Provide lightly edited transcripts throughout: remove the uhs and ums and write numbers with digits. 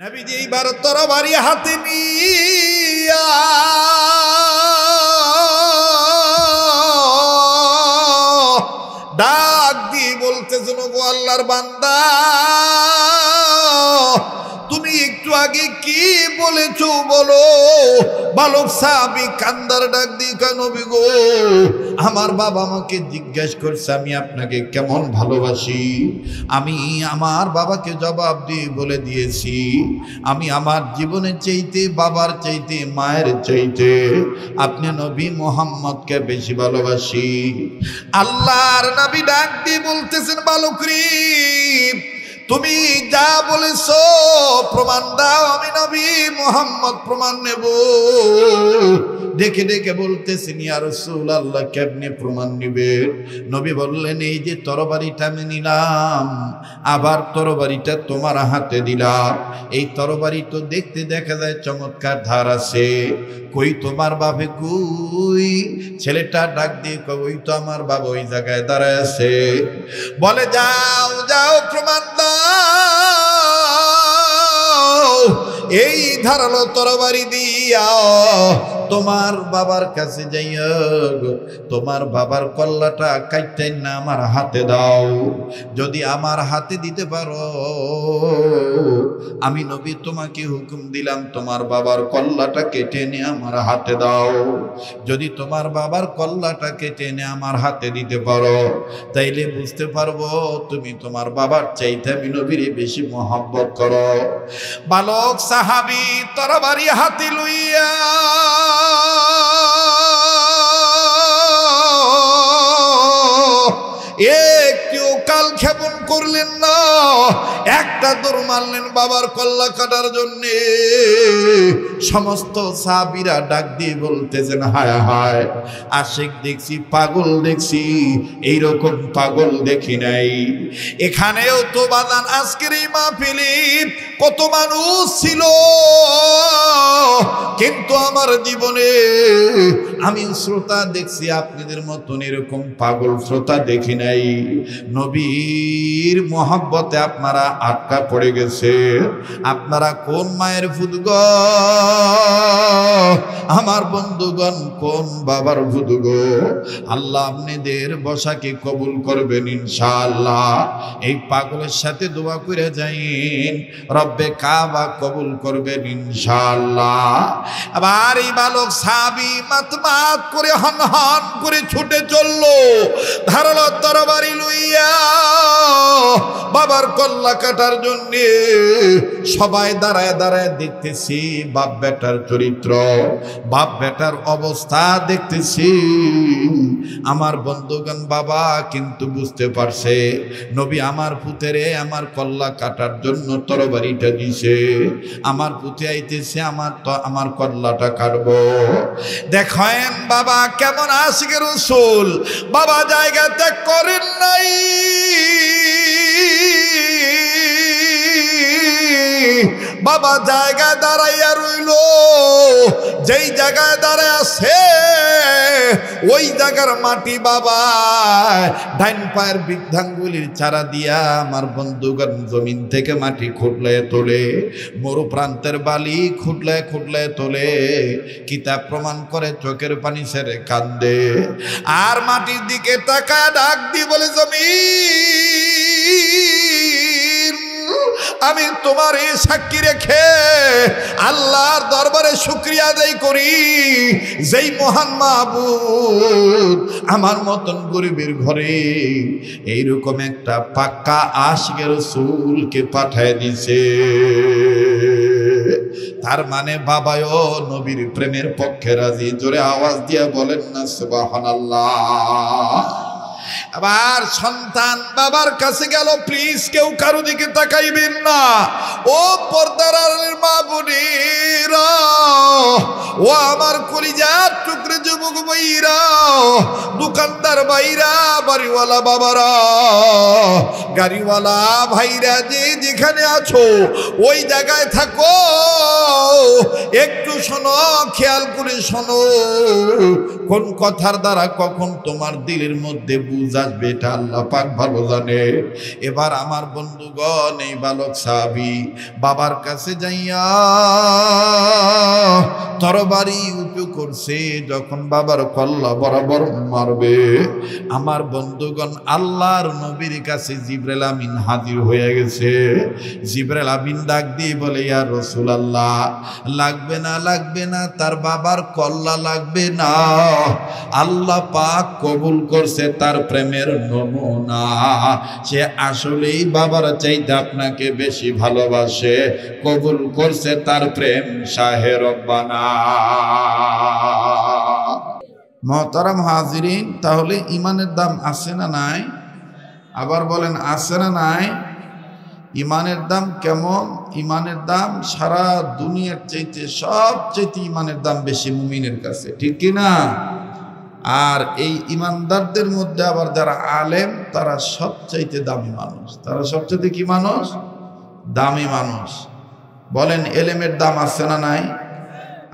নবীজি এইবার তরবারি হাতে নিয়া ডাক দিয়ে বলতেছেন, গো আল্লাহর বান্দা, তুমি একটু আগে কি বলেছো বলো। বালক সাহাবী কান্দার ডাক দিয়ে কয়, নবী গো, আমার বাবা আমাকে জিজ্ঞাসা করছে আমি আপনাকে কেমন ভালোবাসি। আমি আমার বাবাকে জবাব দিয়ে বলে দিয়েছি, আমি আমার জীবনের চাইতে, বাবার চাইতে, মায়ের চাইতে আপনি নবী মুহাম্মদকে বেশি ভালোবাসি। আল্লাহর নবী ডাক দিয়ে বলতেছেন, বালক রে, তুমি যা বলেছো প্রমাণ দাও, আমি নবী মুহাম্মদ প্রমাণ নেব। ডেকে ডেকে বলতেছেন, ইয়া রাসূলুল্লাহ, কেমনে প্রমাণ নিবেন? নবী বললেন, এই যে তরবারিটা আমি নিলাম, আবার তরবারিটা তোমার হাতে দিলাম, এই তরবারি তো দেখতে দেখা যায় চমৎকার ধার আছে, কই তোমার বাবা কই? ছেলেটা ডাক দিয়ে কই, ওই তো আমার বাবা ওই জায়গায় দাঁড়ায় আছে। বলে, যাও যাও প্রমাণ দাও। এই ধারালো তরবারি দিয়া তোমার বাবার কাছে যাইয়া তোমার বাবার কল্লাটা কাইটাই না আমার হাতে দাও। যদি আমার হাতে দিতে পারো, আমি নবী তোমাকে হুকুম দিলাম তোমার বাবার কল্লাটা কেটে এনে আমার হাতে দাও। যদি তোমার বাবার কল্লাটা কেটে এনে আমার হাতে দিতে পারো, তাইলে বুঝতে পারবো তুমি তোমার বাবার চাইতে আমি নবীর বেশি মহব্বত করো। বালক সাহাবী তরবারি হাতে লইয়া একটিও কাল ক্ষেপণ করলেন না, একটা দৌড় মারলেন বাবার কল্লা কাটার জন্য। সমস্ত সাহাবীরা ডাক দিয়ে বলতেছেন, হায় হায়, আশিক দেখছি, পাগল দেখছি, এইরকম পাগল দেখি নাই। এখানেও তো বাদান আজকের এই মাহফিলে কত মানুষ ছিল, কিন্তু আমার জীবনে আমি শ্রোতা দেখছি আপনাদের মতন এরকম পাগল শ্রোতা দেখি নাই। নবীর মহব্বতে আপনারা আটকা পড়ে গেছে। আপনারা কোন মায়ের ফুদ গো আমার বন্ধুগণ, কোন বাবার ফুদ গো? আল্লাহ আপনাদের বসাকে কবুল করবেন ইনশাআল্লাহ। এই পাগলের সাথে দোয়া করে যাইন, রব্বে কাবা কবুল করবেন ইনশাআল্লাহ। আবার এই বালক সাহাবী মাতমাত করে হন হন করে ছুটে চললো, ধারালো তরবারি লইয়া বাবার কল্লা কাটার জন্য। সবাই দাঁড়ায় দাঁড়ায় দেখতেছি বাপ বেটার চরিত্র, বাপ বেটার অবস্থা দেখতেছি। আমার বন্ধুগণ, বাবা কিন্তু বুঝতে পারছে নবী আমার পুতেরে আমার কল্লা কাটার জন্য তরবারিটা দিছে, আমার পুতে আইতেছে, আমার কল্লাটা কাটবো। দেখেন বাবা কেমন আশিকে রাসূল, বাবা জায়গা ত্যাগ করেন নাই, বাবা জায়গায় দাঁড়াইয়া রইল। যেই জায়গায় দাঁড়ায় আছে ওই জায়গার মাটি বাবা ডাইন পায়ের বৃদ্ধাঙ্গুলির চারা দিয়া আমার বন্ধুগণ জমিন থেকে মাটি খুঁটলে তোলে, মরু প্রান্তের বালি খুঁটলে খুঁটলে তোলে। কিতাব প্রমাণ করে চোখের পানি ছেড়ে কান্দে, আর মাটির দিকে তাকা ডাক দিয়ে বলে, জমিন, আমি তোমার এই সাক্ষী রেখে আল্লাহর দরবারে শুকরিয়া আদায় করি, যেই মহান মাবুদ আমার মতন গরিবের ঘরে এইরকম একটা পাক্কা আশিকে রাসূলকে পাঠায় দিছে। তার মানে বাবাও নবীর প্রেমের পক্ষে রাজি। জোরে আওয়াজ দিয়ে বলেন না সুবহানাল্লাহ। আবার সন্তান বাবার কাছে গেল, প্লিজ কেউ কারো দিকে তাকাইবেন না। ও পর্দার আড়ালের মা বোনেরা, ও আমার কলিজার টুকরে যুবক ভাইরা, দোকানদার বাজার ভাইরা, বাড়িওয়ালা বাবারা, গাড়িওয়ালা ভাইরা, যে যেখানে আছো ওই জায়গায় থাকো, একটু শোনো, খেয়াল করে শোনো। কোন কথার দ্বারা কখন তোমার দিলের মধ্যে বুঝ আসবে এটা আল্লাহ পাক ভালো জানে। এবার আমার বন্ধুগণ, এই বালক সাহাবী বাবার কাছে যাইয়া তরবারি উঁচু করছে, যখন বাবার কল্লা বরাবর মারবে, আমার বন্ধুগণ আল্লাহর নবীর কাছে জিবরাইল আমিন হাজির হয়ে গেছে। জিবরাইল আমিন ডাক দিয়ে বলে, ইয়া রাসূলুল্লাহ, লাগবে না, লাগবে না, তার বাবার কল্লা লাগবে না, আল্লাহ পাক কবুল করছে তার প্রেমের নমুনা। সে আসলেই বাবার চাইতে আপনাকে বেশি ভালোবাসে, কবুল করছে তার প্রেম, শাহে রব্বানা। মুহতারাম হাজিরিন, তাহলে ইমানের দাম আছে না নাই? আবার বলেন, আছে না নাই? ইমানের দাম কেমন? ইমানের দাম সারা দুনিয়ার চাইতে সবচাইতে ইমানের দাম বেশি মুমিনের কাছে, ঠিক কি না? আর এই ইমানদারদের মধ্যে আবার যারা আলেম, তারা সবচাইতে দামি মানুষ। তারা সবচাইতে কি মানুষ? দামি মানুষ। বলেন, এলেমের দাম আছে না নাই?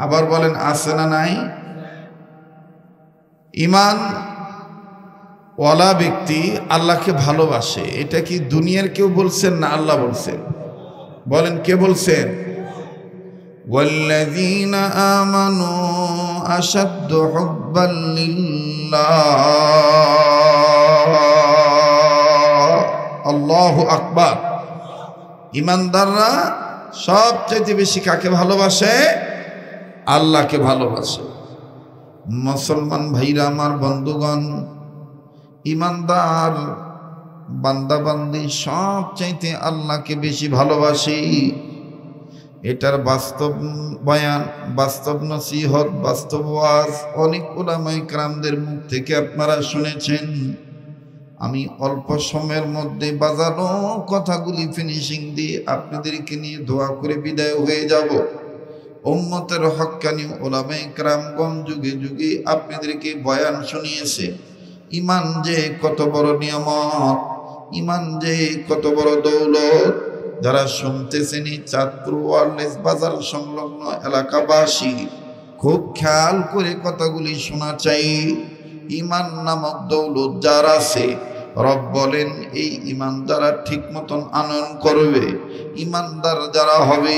আবার বলেন, আছে না নাই? ইমান ওয়ালা ব্যক্তি আল্লাহকে ভালোবাসে, এটা কি দুনিয়ার কেউ বলছেন না আল্লাহ বলছেন? বলেন, কে বলছেন? ওয়াল্লাযীনা আমানু আশাদ্দু হুব্বান লিল্লাহ। আল্লাহু আকবার। ইমানদাররা সবচেয়ে বেশি কাকে ভালোবাসে? আল্লাহকে ভালোবাসে। মুসলমান ভাইরা আমার, বন্ধুগণ, ইমানদার বান্দাবান্দি সবচাইতে আল্লাহকে বেশি ভালোবাসি। এটার বাস্তব বয়ান, বাস্তব নসিহত, বাস্তব ওয়াজ অনেক উলামায়ে কেরামদের মুখ থেকে আপনারা শুনেছেন। আমি অল্প সময়ের মধ্যে বাজানো কথাগুলি ফিনিশিং দিয়ে আপনাদেরকে নিয়ে দোয়া করে বিদায় হয়ে যাব। উম্মতের হক্কানি উলামায়ে কেরামগণ যুগে যুগে আপনাদেরকে বয়ান শুনিয়েছে। ইমান যে কত বড় নিয়ামত, ইমান যে কত বড় দৌলত। যারা শুনতেছেন, চাঁদপুর ওয়ারলেস বাজার সংলগ্ন এলাকাবাসী খুব খেয়াল করে কথাগুলি শোনা চাই। ইমান নামক দৌলত যার আছে, রব বলেন এই ইমান যারা ঠিক মতন আনয়ন করবে, ইমানদার যারা হবে,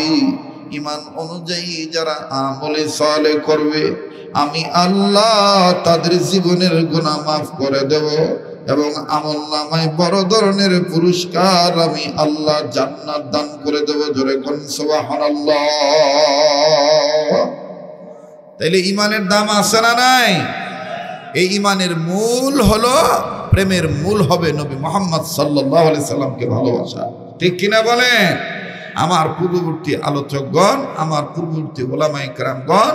ইমান অনুযায়ী যারা আমলে সালেহ করবে, আমি আল্লাহ তাদের জীবনের গুনাহ মাফ করে দেব এবং আমলনামায় বড় ধরনের পুরস্কার আমি আল্লাহ জান্নাত দান করে দেব। জোরে কোন সুবহানাল্লাহ। তাইলে ইমানের দাম আছে না নাই? এই ইমানের মূল হলো, প্রেমের মূল হবে নবী মুহাম্মদ সাল্লাল্লাহু আলাইহি সাল্লামকে ভালোবাসা, ঠিক কিনা বলেন? আমার পূর্ববর্তী আলোচকগণ, আমার পূর্ববর্তী উলামায়ে কেরামগণ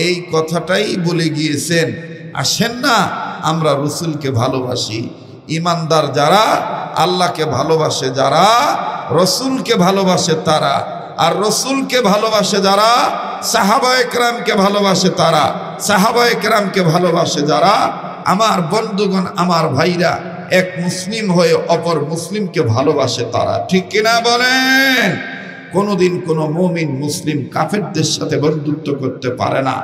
এই কথাটাই বলে গিয়েছেন। আসেন না আমরা রসুলকে ভালোবাসি। ইমানদার যারা আল্লাহকে ভালোবাসে, যারা রসুলকে ভালোবাসে তারা, আর রসুলকে ভালোবাসে যারা, সাহাবায়ে কেরামকে ভালোবাসে তারা, সাহাবায়ে কেরামকে ভালোবাসে যারা, আমার বন্ধুগণ, আমার ভাইরা, এক মুসলিম হয়ে অপর মুসলিমকে ভালোবাসে তারা, ঠিক কিনা বলেন? কোনোদিন কোনো মুমিন মুসলিম কাফেরদের সাথে বন্ধুত্ব করতে পারে না,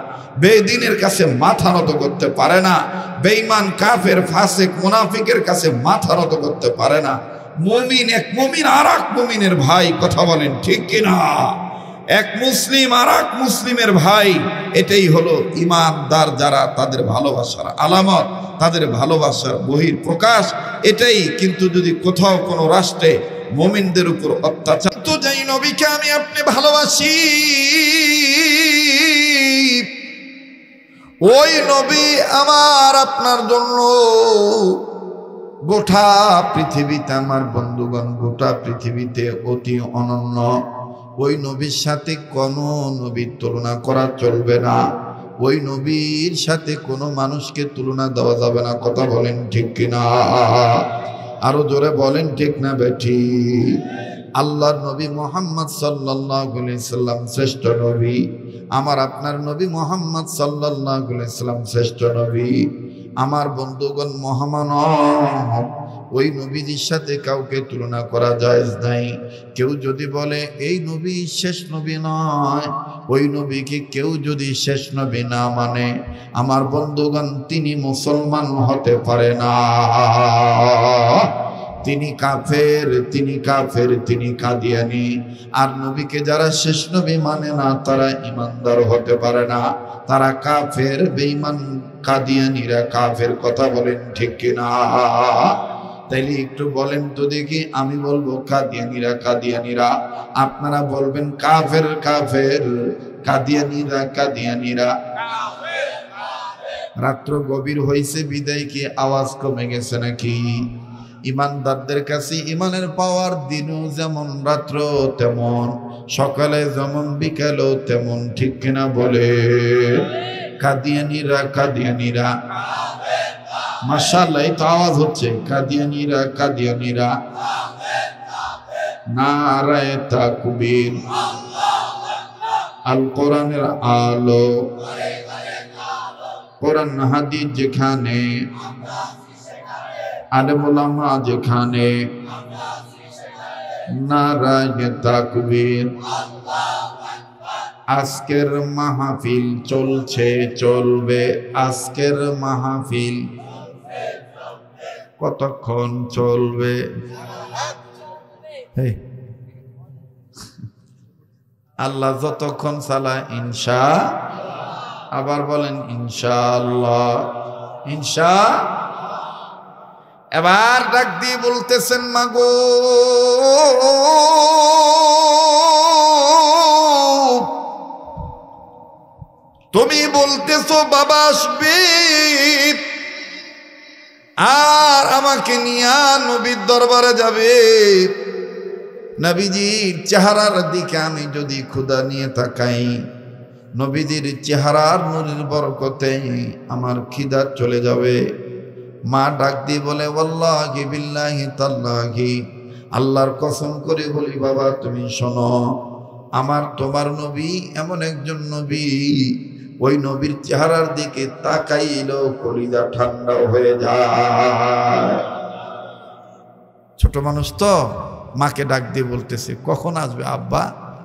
বেদিনের কাছে মাথা নত করতে পারে না, বেঈমান কাফের ফাসিক মুনাফিকের কাছে মাথা নত করতে পারে না। মুমিন এক মুমিন আর এক মুমিনের ভাই, কথা বলেন ঠিক কিনা? এক মুসলিম আর এক মুসলিমের ভাই, এটাই হলো ইমানদার যারা, তাদের ভালোবাসার আলামত, তাদের ভালোবাসার বহির প্রকাশ এটাই। কিন্তু যদি কোথাও কোনো রাষ্ট্রে মুমিনদের উপর অত্যাচার, তো যাই নবীকে আমি আপনি ভালোবাসি, ওই নবী আমার আপনার জন্য গোটা পৃথিবীতে, আমার বন্ধুগণ, গোটা পৃথিবীতে অতি অনন্য। ওই নবীর সাথে কোনো নবীর তুলনা করা চলবে না, ওই নবীর সাথে কোনো মানুষকে তুলনা দেওয়া যাবে না, কথা বলেন ঠিক কিনা? আরো জোরে বলেন ঠিক না বেঠি? আল্লাহর নবী মুহাম্মদ সাল্লাল্লাহু আলাইহি সাল্লাম শ্রেষ্ঠ নবী, আমার আপনার নবী মুহাম্মদ সাল্লাল্লাহু আলাইহি সাল্লাম শ্রেষ্ঠ নবী। আমার বন্ধুগণ মহামানব, ওই নবীজির সাথে কাউকে তুলনা করা জায়েজ নাই। কেউ যদি বলে এই নবী শেষ নবী নয়, ওই নবীকে কেউ যদি শেষ নবী না মানে, আমার বন্ধুগণ তিনি মুসলমান হতে পারে না। তিনি কাফের, তিনি কাফের, তিনি কাদিয়ানি। আর নবীকে যারা শেষ নবী মানে না তারা ইমানদার হতে পারে না, তারা কাফের, বেঈমান, কাদিয়ানিরা কাফের। কথা বলেন ঠিক কিনা? তাইলে একটু বলেন তো দেখি, আমি বলবো কাদিয়ানিরা কাদিয়ানিরা, আপনারা বলবেন কাফের কাফের, কাদিয়ানিরা কাদিয়ানিরা। রাত্র গভীর হয়েছে বিদায় কি আওয়াজ কমে গেছে নাকি? ইমানদারদের কাছে ইমানের পাওয়ার দিনও যেমন রাত্র তেমন, সকালে যেমন বিকালও তেমন, ঠিক কিনা বলে? কাদিয়ানিরা কাদিয়ানিরা, মাশাআল্লাহ এই তো আওয়াজ হচ্ছে, কাদিয়ানিরা কাদিয়ানিরা। নারায়ে তাকবীর, আল কোরআনের আলো, কোরআন হাদিস যেখানে, আলেম ওলামা যেখানে, নারায়ে তাকবীর। আজকের মাহফিল চলছে চলবে, আজকের মাহফিল কতক্ষণ চলবে? আল্লাহ যতক্ষণ চালায় ইনশা, আবার বলেন ইনশাআল্লাহ, ইনশা। এবার ডাক দিয়ে বলতেছেন মাগো তুমি বলতেছো বাবা আসবে আর আমাকে নিয়ে নবীর দরবারে যাবে। নবীজির চেহারার দিকে আমি যদি ক্ষুধা নিয়ে তাকাই, নবীজির চেহারার নূরের বরকতে আমার খিদা চলে যাবে। মা ডাক দিয়ে বলে ওয়াল্লাহি বিল্লাহি তাল্লাহি, আল্লাহর কসম করে বলি বাবা তুমি শোনো, আমার তোমার নবী এমন একজন নবী, ওই নবীর চেহারার দিকে তাকাইলো কলিজা ঠান্ডা হয়ে যায়। ছোট মানুষ তো মাকে ডাক দিয়ে বলতেছে কখন আসবে আব্বা,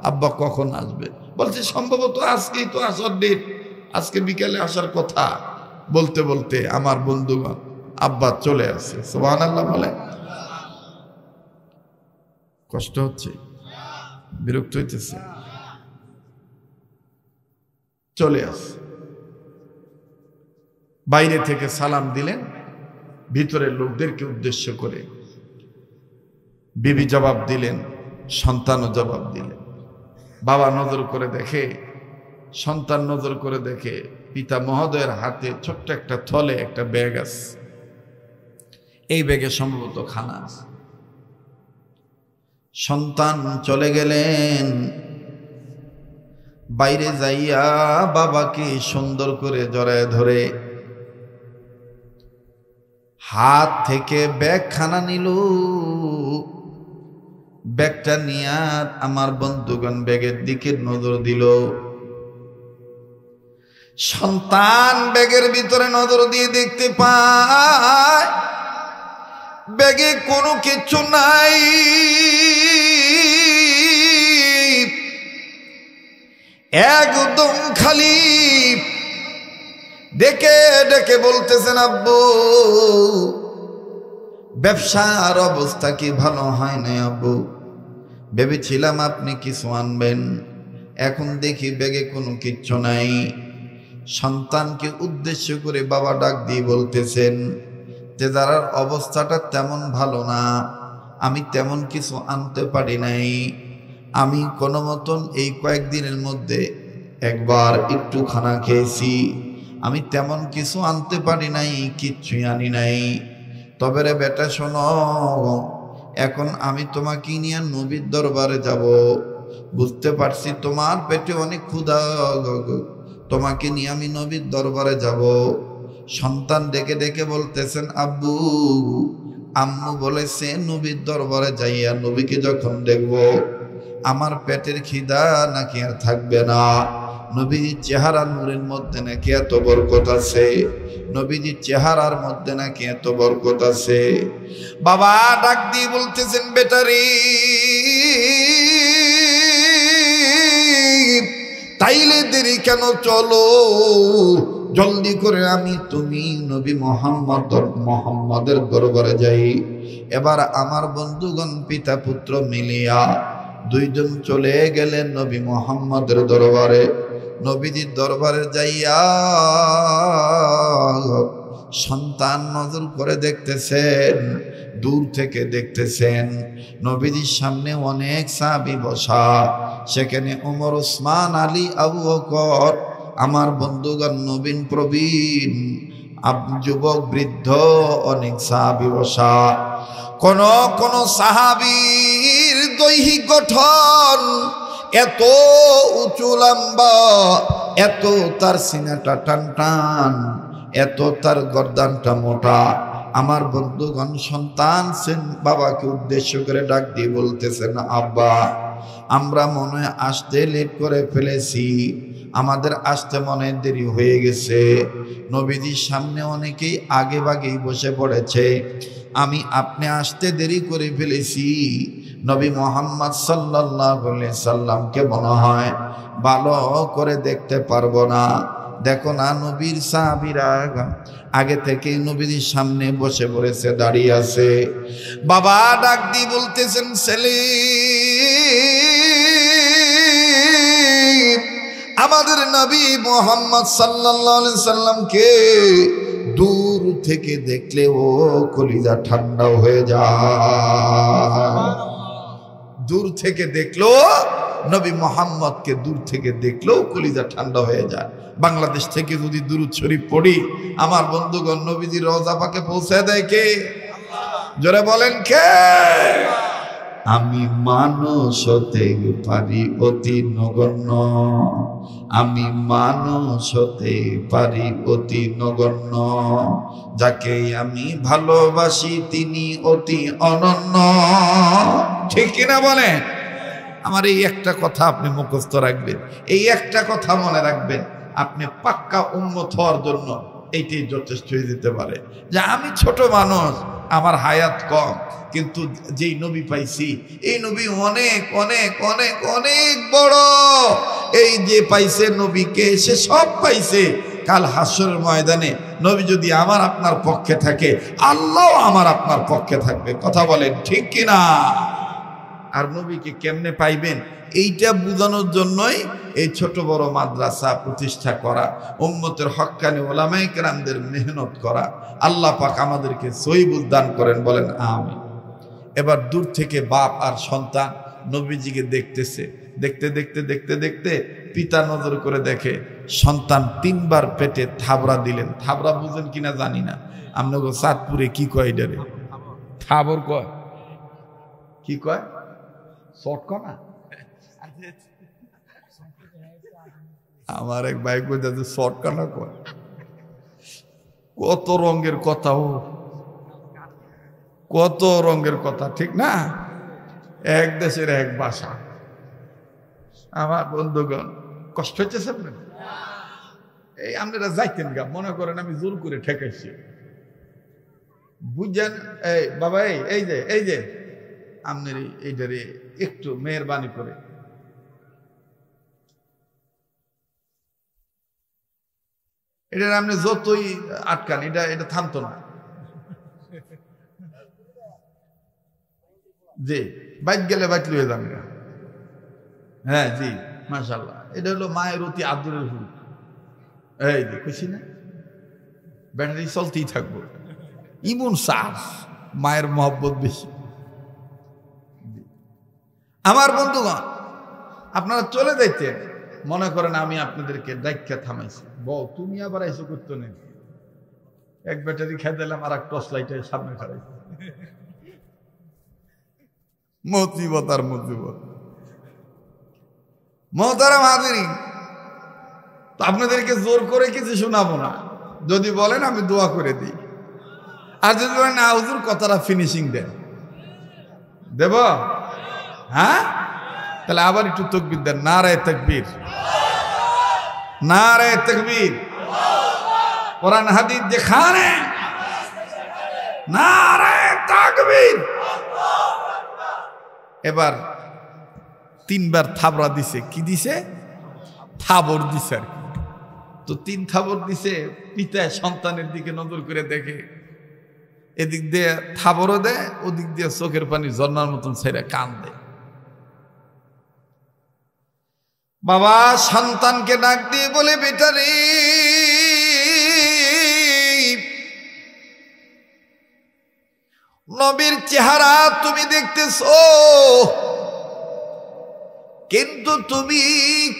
আব্বা কখন আসবে? বলছে সম্ভবত আজকেই তো আসার ডেট, আজকে বিকেলে আসার কথা। বলতে বলতে আমার বন্ধুগণ আব্বা চলে আসছে। সুবহানাল্লাহ বলে। কষ্ট হচ্ছে, বিরক্ত হইতেছে, চলে আস। বাইরে থেকে সালাম দিলেন, ভিতরের লোকদেরকে উদ্দেশ্য করে বিবি জবাব দিলেন, সন্তানও জবাব দিলেন। বাবা নজর করে দেখে, সন্তান নজর করে দেখে, পিতা মহোদয়ের হাতে ছোট্ট একটা থলে একটা ব্যাগ আছে। এই ব্যাগে সম্ভবত খানা আছে। সন্তান চলে গেলেন, বাইরে যাইয়া বাবাকে সুন্দর করে জড়ায় ধরে হাত থেকে ব্যাগ খানা নিল। ব্যাগটা নিয়ে আমার বন্ধুগণ ব্যাগের দিকে নজর দিল। সন্তান ব্যাগের ভিতরে নজর দিয়ে দেখতে পায় ব্যাগে কোনো কিছু নাই। একদম খালি। ডেকে ডেকে বলতেছেন আব্বু ব্যবসার অবস্থা কি ভালো হয় না আব্বু? ভেবেছিলাম আপনি কিছু আনবেন, এখন দেখি ব্যাগে কোনো কিচ্ছু নাই। সন্তানকে উদ্দেশ্য করে বাবা ডাক দিয়ে বলতেছেন যে যার অবস্থাটা তেমন ভালো না, আমি তেমন কিছু আনতে পারি নাই। আমি কোনো মতন এই কয়েকদিনের মধ্যে একবার একটু খানা খেয়েছি, আমি তেমন কিছু আনতে পারি নাই, কিচ্ছুই আনি নাই। তবে রে বেটা শোনো, এখন আমি তোমাকে নিয়ে নবীর দরবারে যাব। বুঝতে পারছি তোমার পেটে অনেক ক্ষুধা, তোমাকে নিয়ে আমি নবীর দরবারে যাব। সন্তান ডেকে ডেকে বলতেছেন আব্বু আম্মু বলেছে নবীর দরবারে যাইয়া নবীকে যখন দেখব আমার পেটের খিদা নাকি আর থাকবে না। নবীজির চেহারার নূরের মধ্যে নাকি এত বরকত আছে, নবীজির চেহারার মধ্যে নাকি এত বরকত আছে। বাবা ডাক দিয়ে বলতেছেন, বেটারি তাইলে দেরি কেন, চলো জলদি করে আমি তুমি নবী মোহাম্মদের দরবারে যাই। এবার আমার বন্ধুগণ পিতা পুত্র মিলিয়া দুইজন চলে গেলেন নবী মোহাম্মদের দরবারে। নবীজির দরবারে যাইয়া সন্তান নজর করে দেখতেছেন, দূর থেকে দেখতেছেন নবীজির সামনে অনেক সাহাবী বসা, সেখানে ওমর, ওসমান, আলী, আবু বকর, আমার বন্ধুগণ নবীন প্রবীণ যুবক বৃদ্ধ অনেক সাহাবী বসা। কোন কোন সাহাবীর দৈহিক গঠন এত উঁচু লম্বা, এত তার সিনাটা টান টান, এত তার গর্দানটা মোটা। আমার বন্ধুগণ সন্তান সেন বাবাকে উদ্দেশ্য করে ডাক দিয়ে বলতেছেন, আব্বা আমরা মনে হয় আসতে লেট করে ফেলেছি, আমাদের আসতে মনে দেরি হয়ে গেছে। নবীজির সামনে অনেকেই আগে ভাগেই বসে পড়েছে, আমি আপনি আসতে দেরি করে ফেলেছি। নবী মোহাম্মদ সাল্লাল্লাহু আলাইহি সাল্লামকে মনে হয় ভালো করে দেখতে পারবো না। দেখো না নবীর সাহাবীরা আগে থেকে নবীর সামনে বসে পড়েছে, দাঁড়িয়ে আছে। বাবা ডাক দিয়ে বলতেছেন, সেলিম আমাদের নবী মোহাম্মদ সাল্লাল্লাহু আলাইহি সাল্লামকে দূর থেকে দেখলে ও কলিজা ঠান্ডা হয়ে যায়। দূর থেকে দেখলো নবী মোহাম্মদকে, দূর থেকে দেখলেও কলিজা ঠান্ডা হয়ে যায়। বাংলাদেশ থেকে যদি দুরূদ শরীফ পড়ি, আমার বন্ধুগণ নবীজির রওজা পাকে পৌঁছে দেয় কে? জোরে বলেন কে? আমি মানুষ হতে পারি অতি নগণ্য, আমি মানুষ হতে পারি অতি নগণ্য, যাকে আমি ভালোবাসি তিনি অতি অনন্য। ঠিক কিনা বলেন? আমার এই একটা কথা আপনি মুখস্থ রাখবেন, এই একটা কথা মনে রাখবেন, আপনি পাক্কা উম্মত হওয়ার জন্য এইটাই যথেষ্ট হয়ে যেতে পারে যে আমি ছোট মানুষ, আমার হায়াত কম, কিন্তু যেই নবী পাইছি এই নবী অনেক অনেক অনেক অনেক বড়। এই যে পাইছে নবীকে, সে সব পাইছে। কাল হাসরের ময়দানে নবী যদি আমার আপনার পক্ষে থাকে, আল্লাহ আমার আপনার পক্ষে থাকবে। কথা বলেন ঠিক কিনা? আর নবীকে কেমনে পাইবেন এইটা বোঝানোর জন্যই এই ছোট বড় মাদ্রাসা প্রতিষ্ঠা করা, উম্মতের হক্কানি ওলামায়ে কেরামদের মেহনত করা। আল্লাহ পাক আমাদেরকে সহিহ দান করেন, বলেন আমিন। এবার দূর থেকে বাপ আর সন্তান নবীজিকে দেখতেছে, দেখতে দেখতে দেখতে দেখতে পিতা নজর করে দেখে সন্তান 3 বার পেটে থাবড়া দিলেন। থাবড়া বুঝেন কিনা জানি না, আপনাকে চাঁদপুরে কি কয় এটারে? থাবর কয়, কি কয়? শর্টকনা। আমার এক ভাই কইতে শর্টকনা কয়। কত রঙের কথা, ও কত রঙের কথা, ঠিক না? এক দেশের এক ভাষা। আমার বন্ধুগণ কষ্ট হচ্ছে আপনার? এই আপনারা যাইতেন গা, মনে করেন আমি জোর করে ঠেকাইছি, বুঝছেন? এই বাবা, এই যে আপনার এইটারে একটু মেহরবানি করে এটা আপনি যতই আটকান এটা থামতো না। জি, বাইক গেলে বাইক লুয়ে যান না। হ্যাঁ জি, মাশাআল্লাহ। এটা হলো মায়ের অতি আদরের ফুল। এই যে খুশি না? ব্যাটারি চলতেই থাকবো, ইমন চার্জ, মায়ের মহব্বত বেশি। আমার বন্ধুগণ আপনারা চলে যাইতেন, মনে করেন আমি আপনাদেরকে ডাইক্কা থামাইছি, বল তুমি আবার এসে করতো নেই। এক ব্যাটারি খাই দিলাম, আর এক টর্চ লাইটের সামনে খারাইছি। মুসিবত আর মুসিবত। মোহতারাম হাজিরিন, তো আপনাদেরকে জোর করে কিছু শোনাবো না। যদি বলেন আমি দোয়া করে দিই, আর যদি বলেন না হুজুর কথাটা ফিনিশিং দেন, দেব? হ্যাঁ, তাহলে আবার একটু তাকবীর দেন, নারায়ে তাকবীর। নারে তাকবীর, কোরআন হাদিস যেখানে, নারে তাকবীর। এবার তিনবার থাবড়া দিছে, কি দিছে? থাবর দিছে আর কি। তো তিন থাবর দিছে, পিতা সন্তানের দিকে নজর করে দেখে, এদিক দিয়ে থাবরও দেয়, ওদিক দিয়ে চোখের পানি ঝর্ণার মতন ছেড়ে কান্দে। বাবা সন্তানকে ডাক দিয়ে বলে, বেটা রে, নবীর চেহারা তুমি দেখতেছো, কিন্তু তুমি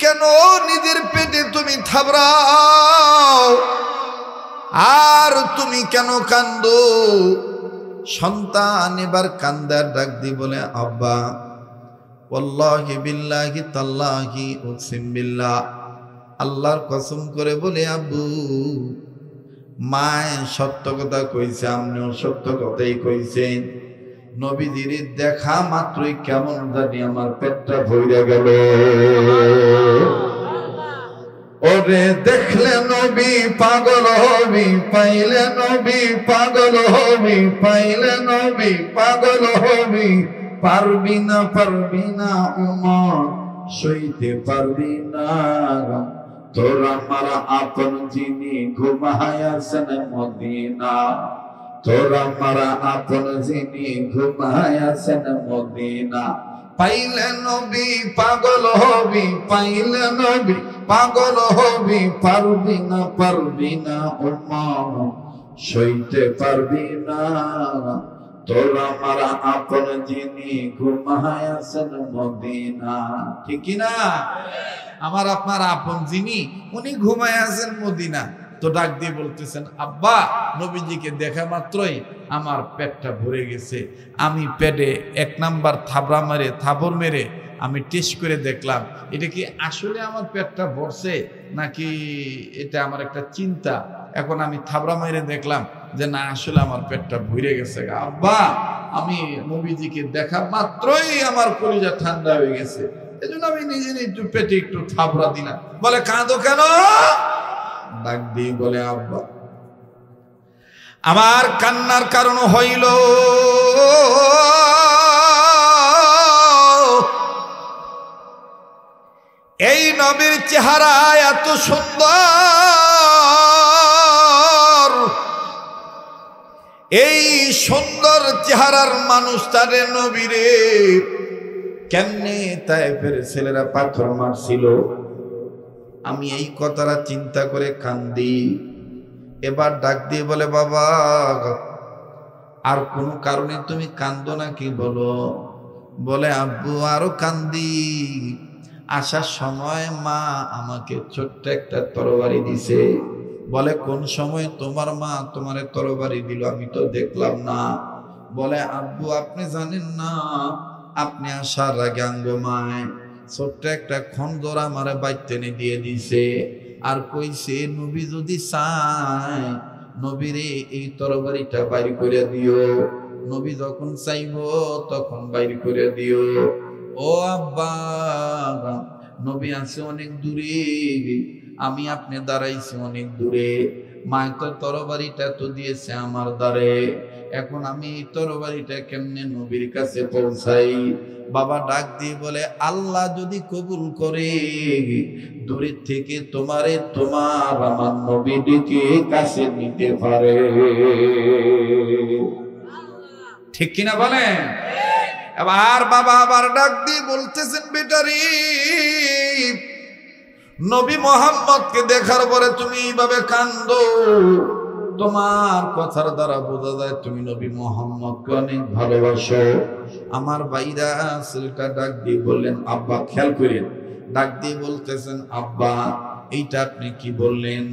কেন নিজের পেটে তুমি থাবড়াও, আর তুমি কেন কান্দো? সন্তান এবার কান্দার ডাক দিয়ে বলে, আব্বা ওয়াল্লাহি বিল্লাহি তাল্লাহি উকসিম বিল্লাহ, আল্লাহর কসম করে বলে আব্বু, মায় সত্য কথা কইছে, আপনিও সত্য কথাই কইছেন। নবীজির দেখা মাত্রই কেমন জানি আমার পেটটা ভরে গেল। ওরে দেখলে নবী পাগল হবি, পাইলে নবী পাগল হবি, পাইলে নবী পাগল হবি, পারবি না উমর সইতে পারবি না, তোর আমার আপন যিনি ঘুমায়াছেন মদিনা, তোর আমার আপন যিনি ঘুমায়াছেন মদিনা, পাইলে নবী পাগল হবি, পাইলে নবী পাগল হবি, পারবি না উমর সইতে পারবি না, তোর আমার আপন যিনি ঘুমায়াছেন মদিনা। ঠিক কিনা? আমার আপনার আপন যিনি, উনি ঘুমায় আছেন মদিনা। তো ডাক দিয়ে বলতেছেন, আব্বা নবীজিকে দেখা মাত্রই আমার পেটটা ভরে গেছে। আমি পেটে এক নাম্বার থাবর মেরে আমি টেস্ট করে দেখলাম, এটা কি আসলে আমার পেটটা ভরছে নাকি এটা আমার একটা চিন্তা। এখন আমি থাবড়া মেরে দেখলাম যে না, আসলে আমার পেটটা ভরে গেছে। আব্বা আমি নবীজিকে দেখা মাত্রই আমার কলিজা ঠান্ডা হয়ে গেছে, এজন্য আমি নিজে একটু পেটে একটু থাবড়া দিলাম। বলে, কাঁদো কেন? ডাক দিয়ে বলে, আব্বা আমার কান্নার কারণ হইল এই নবীর চেহারা এত সুন্দর, এই সুন্দর চেহারার মানুষটারে নবীরে কেমনে তায়েফের ছেলেরা পাথর মারছিল, আমি এই কথাটা চিন্তা করে কান্দি। এবার ডাক দিয়ে বলে, বাবা আর কোনো কারণে তুমি কান্দো নাকি বলো? বলে, আব্বু আরো কান্দি, আসার সময় মা আমাকে ছোট্ট একটা তরবারি দিছে। বলে, কোন সময় তোমার মা তোমারে তরবারি দিল? আমি তো দেখলাম না। বলে, আব্বু আপনি জানেন না, আপনি আসার আগে আঙ্গমায় ছোট্ট একটা খন্দর আমারে বাইতে এনে দিয়ে দিছে, আর কইছে নবী যদি চায় নবীরে এই তরবারিটা বাইর করে দিও, নবী যখন চাইব তখন বাইর করে দিও। ও আব্বা, নবী আছে অনেক দূরে, আমি আপনি দাঁড়াইছি অনেক দূরে, মায়ের তো তরবারিটা তো দিয়েছে আমার দ্বারে, এখন আমি এই তরবারিটা কেমনে নবীর কাছে পৌঁছাই? বাবা ডাক দিয়ে বলে, আল্লাহ যদি কবুল করে দূরের থেকে তোমার আমার নবীকে কাছে নিতে পারে। ঠিক কিনা বলেন? এবার বাবা আবার ডাক দিয়ে বলতেছেন, বেটারি নবী মোহাম্মদকে দেখার পরে তুমি এইভাবে কান্দো, তোমার কথার দ্বারা বোঝা যায় তুমি নবী মোহাম্মদকে অনেক ভালোবাসো। আমার ভাইরা ছেলেটা ডাক দিয়ে বললেন, আব্বা খেয়াল করেন, ডাক দিয়ে বলতেছেন, আব্বা এইটা আপনি কি বললেন?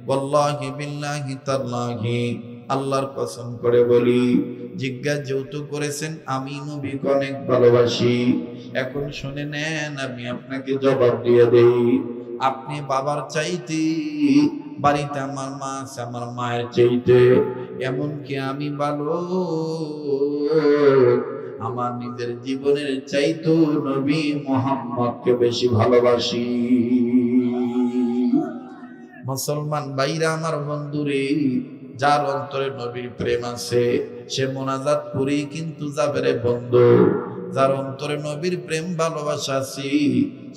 ওয়াল্লাহি বিল্লাহি তাল্লাহি, আল্লাহর কসম করে বলি, জিজ্ঞাসা যেহেতু করেছেন আমি নবীকে অনেক ভালোবাসি, এখন শুনে নেন আমি আপনাকে জবাব দিয়ে দেই। আপনি বাবার চাইতে বাড়িতে আমার মা আছে, আমার মায়ের চাইতে, এমনকি আমি ভালো আমার নিজের জীবনের চাইতেও নবী মুহাম্মদকে বেশি ভালোবাসি। মুসলমান ভাইরা আমার বন্ধুরে, যার অন্তরে নবীর প্রেম আছে সে মোনাজাত করেই কিন্তু যাবে রে বন্ধু। যার অন্তরে নবীর প্রেম ভালোবাসা আছে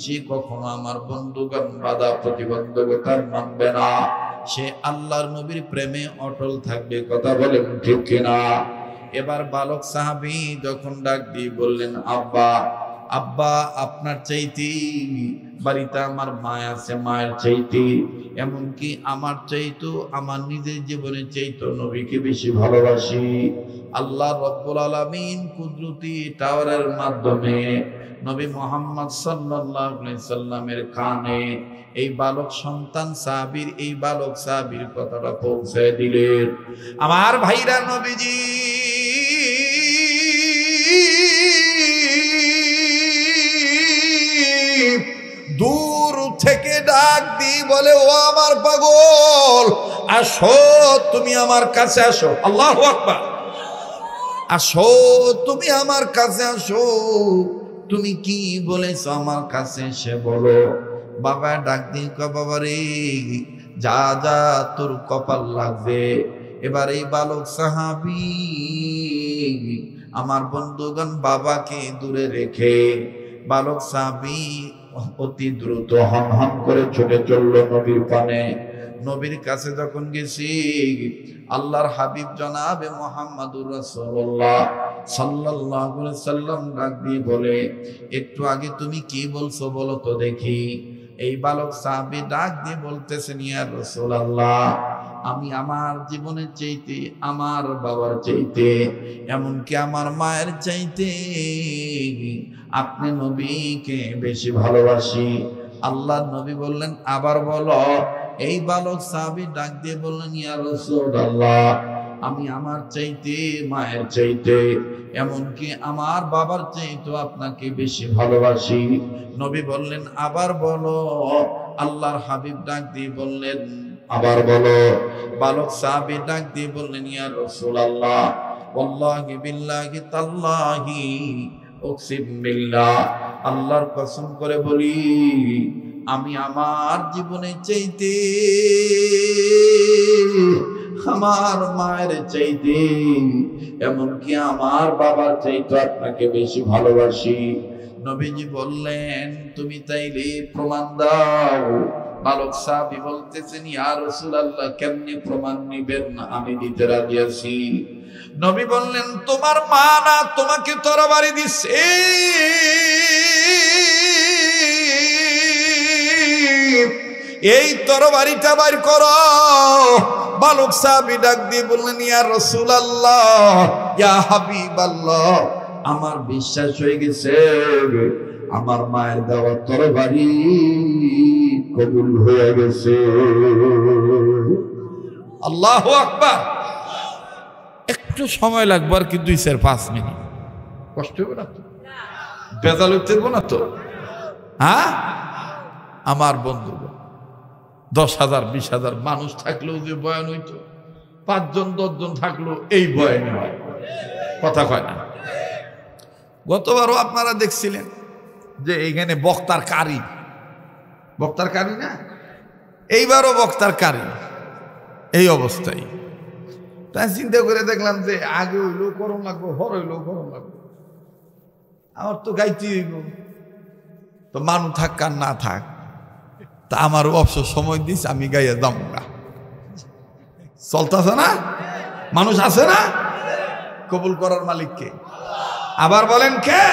সে কখনো আমার বন্ধুগণ বাধা প্রতিবন্ধকতা মানবে না, সে আল্লাহর নবীর প্রেমে অটল থাকবে। কথা বলেন ঠিক কিনা? এবার বালক সাহাবী যখন ডাক দিয়ে বললেন, আব্বা আব্বা, আপনার চাইতে বাড়িতে আমার মা আছে, মায়ের চাইতে এমনকি আমার চাইতো আমার নিজের জীবনের চাইতো নবীকে বেশি ভালোবাসি। আল্লাহ রাব্বুল আলামিন কুদরতি টাওয়ারের মাধ্যমে নবী মুহাম্মদ সাল্লাল্লাহু আলাইহি সাল্লামের কানে এই বালক সন্তান সাহাবীর, এই বালক সাহাবীর কথাটা পৌঁছে দিলেন। আমার ভাইরা, নবীজি দূর থেকে ডাক দি বলে, ও আমার পাগল, আসো তুমি আমার কাছে আসো। আল্লাহু আকবার। আসো তুমি আমার কাছে আসো। তুমি কি বলেছো আমার কাছে এসে বলো। বাবা ডাক দি, বাবা রে যা যা তোর কপাল লাগবে। এবার এই বালক সাহাবী আমার বন্ধুগণ বাবাকে দূরে রেখে বালক সাহাবী অতি দ্রুত হন হন করে ছুটে চলল নবীর পানে। নবীর কাছে যখন গেছি, আল্লাহর হাবিব জনাবে মুহাম্মাদুর রাসূলুল্লাহ সাল্লাল্লাহু আলাইহি সাল্লাম ডাক দিয়ে বলে, একটু আগে তুমি কি বলছো বলো তো দেখি। এই বালক সাহাবী ডাক দিয়ে বলতেছেন, ইয়া রাসূলুল্লাহ, আমি আমার জীবনের চাইতে, আমার বাবার চাইতে, এমনকি আমার মায়ের চাইতে আপনি নবীকে বেশি ভালোবাসি। আল্লাহ নবী বললেন, আবার বলো। এই বালক সাহাবী ডাক দিয়ে বললেন, ইয়া রাসূলুল্লাহ, আমি আমার চাইতে, মায়ের চাইতে, এমনকি আমার বাবার চাইতে আপনাকে বেশি ভালোবাসি। নবী বললেন, আবার বলো। আল্লাহর হাবিব ডাক দিয়ে বললেন, আবার বলো। বালক সাহাবী ডাক দিয়ে বললেন, ইয়া রাসূলুল্লাহ, ওয়াল্লাহি বিল্লাহি তাল্লাহি উকসিম বিল্লাহ, আল্লাহর কসম করে বলি, আমি আমার জীবনে চাইতে, আমার মায়ের চাইতে, এমনকি আমার বাবার চাইতে আপনাকে বেশি ভালোবাসি। নবীজি বললেন, তুমি তাইলে প্রমাণ দাও। বালক সাহাবী বলতেছেন, ইয়া রাসূলুল্লাহ, কেমনে প্রমাণ নিবেন? আমি দিতে রাজি আছি। নবী বললেন, তোমার মা না তোমাকে তরবারি দিছে, এই তরবারিটা বাইর করো। বালক সাহাবী ডাক দিয়ে বললেন, ইয়া রাসূলুল্লাহ, ইয়া হাবিবাল্লাহ, আমার বিশ্বাস হয়ে গেছে, আমার মায়ের দেওয়া তরবারি কবুল হয়ে গেছে। আল্লাহু আকবার। একটু সময় লাগবে আর কি, 2-4-5 মিনিট। কষ্ট হবে না তো? বেজাল হইতে না তো? হ্যাঁ, আমার বন্ধু 10,000 20,000 মানুষ থাকলেও যে বয়ান হইতো, 5 জন 10 জন থাকলেও এই বয়ান হয়। কথা কয় না? গতবারও আপনারা দেখছিলেন যে এইখানে বক্তার কারি, বক্তার কারি না, এইবারও বক্তার কারি। এই অবস্থায় তাই চিন্তা করে দেখলাম যে আগে হইলেও গরম লাগবো, হর হইলেও গরম লাগবো, আমার তো গাইতে হইব, তো মানুষ থাক আর না থাক, তা আমার অবসর সময় দিস, আমি গাইয়া দামগা। চলতেছে না? মানুষ আছে না? কবুল করার মালিককে। আবার বলেন কে?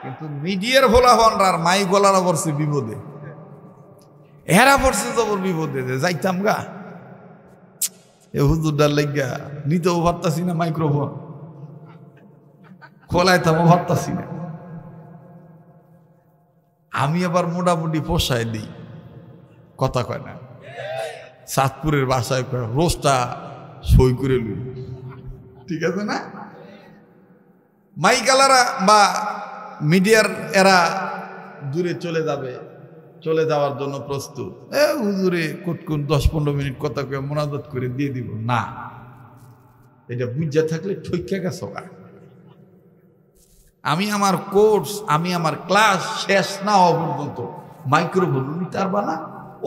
কিন্তু মিডিয়ার ভোলাভনরা আর মাই গলারা পড়ছে বিপদে, এরা পড়ছে জবর বিপদে, যাইতাম গা এ হুজুরদার লাগিয়া নিতেও পারতাছি না, মাইক্রোফোন খোলাইতামও পারতাছি না। আমি আবার মোটামুটি পোষায় দিই, কথা কয় না, চাঁদপুরের বাসায় রোজটা সই করে লই, ঠিক আছে না? মাইকালারা বা মিডিয়ার এরা দূরে চলে যাবে, চলে যাওয়ার জন্য প্রস্তুত। হুজুরে কুটকুন 10-15 মিনিট কথা কয়ে মোনাজাত করে দিয়ে দিব না, এটা বুঝা থাকলে ঠইকা গেছ। আমি আমার কোর্স, আমি আমার ক্লাস শেষ না হওয়া পর্যন্ত মাইক্রোফোন নিতে পারবা না,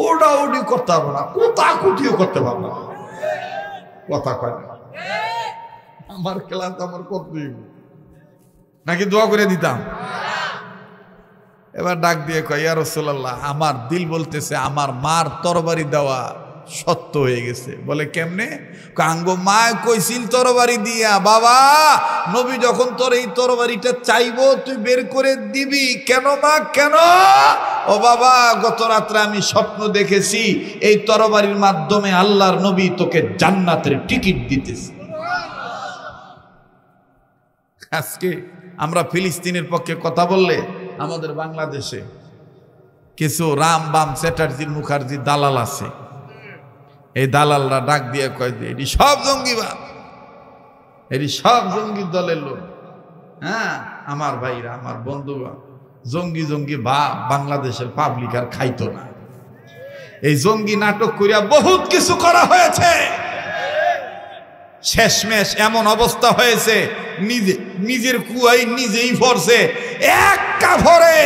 ওটা ওডি করতে পারবো না, কোথা কুটিও করতে পারবো না, কথা কয় না। আমার ক্লাস আমার করতেই নাকি দোয়া করে দিতাম। এবার ডাক দিয়ে কয়, ইয়া রাসূলুল্লাহ, আমার দিল বলতেছে আমার মার তরবারি দেওয়া সত্য হয়ে গেছে। বলে কেমনে? কাঙ্গো মা কইছিল তরবারি দিয়া, বাবা নবী যখন তোর এই তরবারিটা চাইবো তুই বের করে দিবি। কেন মা, কেন? ও বাবা, গত রাত্রে আমি স্বপ্ন দেখেছি এই তরবারির মাধ্যমে আল্লাহর নবী তোকে জান্নাতের টিকিট দিতেছে। আজকে আমরা ফিলিস্তিনের পক্ষে কথা বললে আমাদের বাংলাদেশে কিছু রাম বাম চ্যাটার্জি মুখার্জি দালাল আছে। এই দালালরা ডাক দিয়ে কয় যে এটি সব জঙ্গিবাদ, এটি সব জঙ্গি দলের লোক। হ্যাঁ আমার ভাইরা, আমার বন্ধুরা, জঙ্গি জঙ্গি বাংলাদেশের পাবলিক আর খাইতো না। এই জঙ্গি নাটক করিয়া বহুত কিছু করা হয়েছে। শেষমেশ এমন অবস্থা হয়েছে নিজের কুয়াই নিজেই পড়ছে, এক কাফরে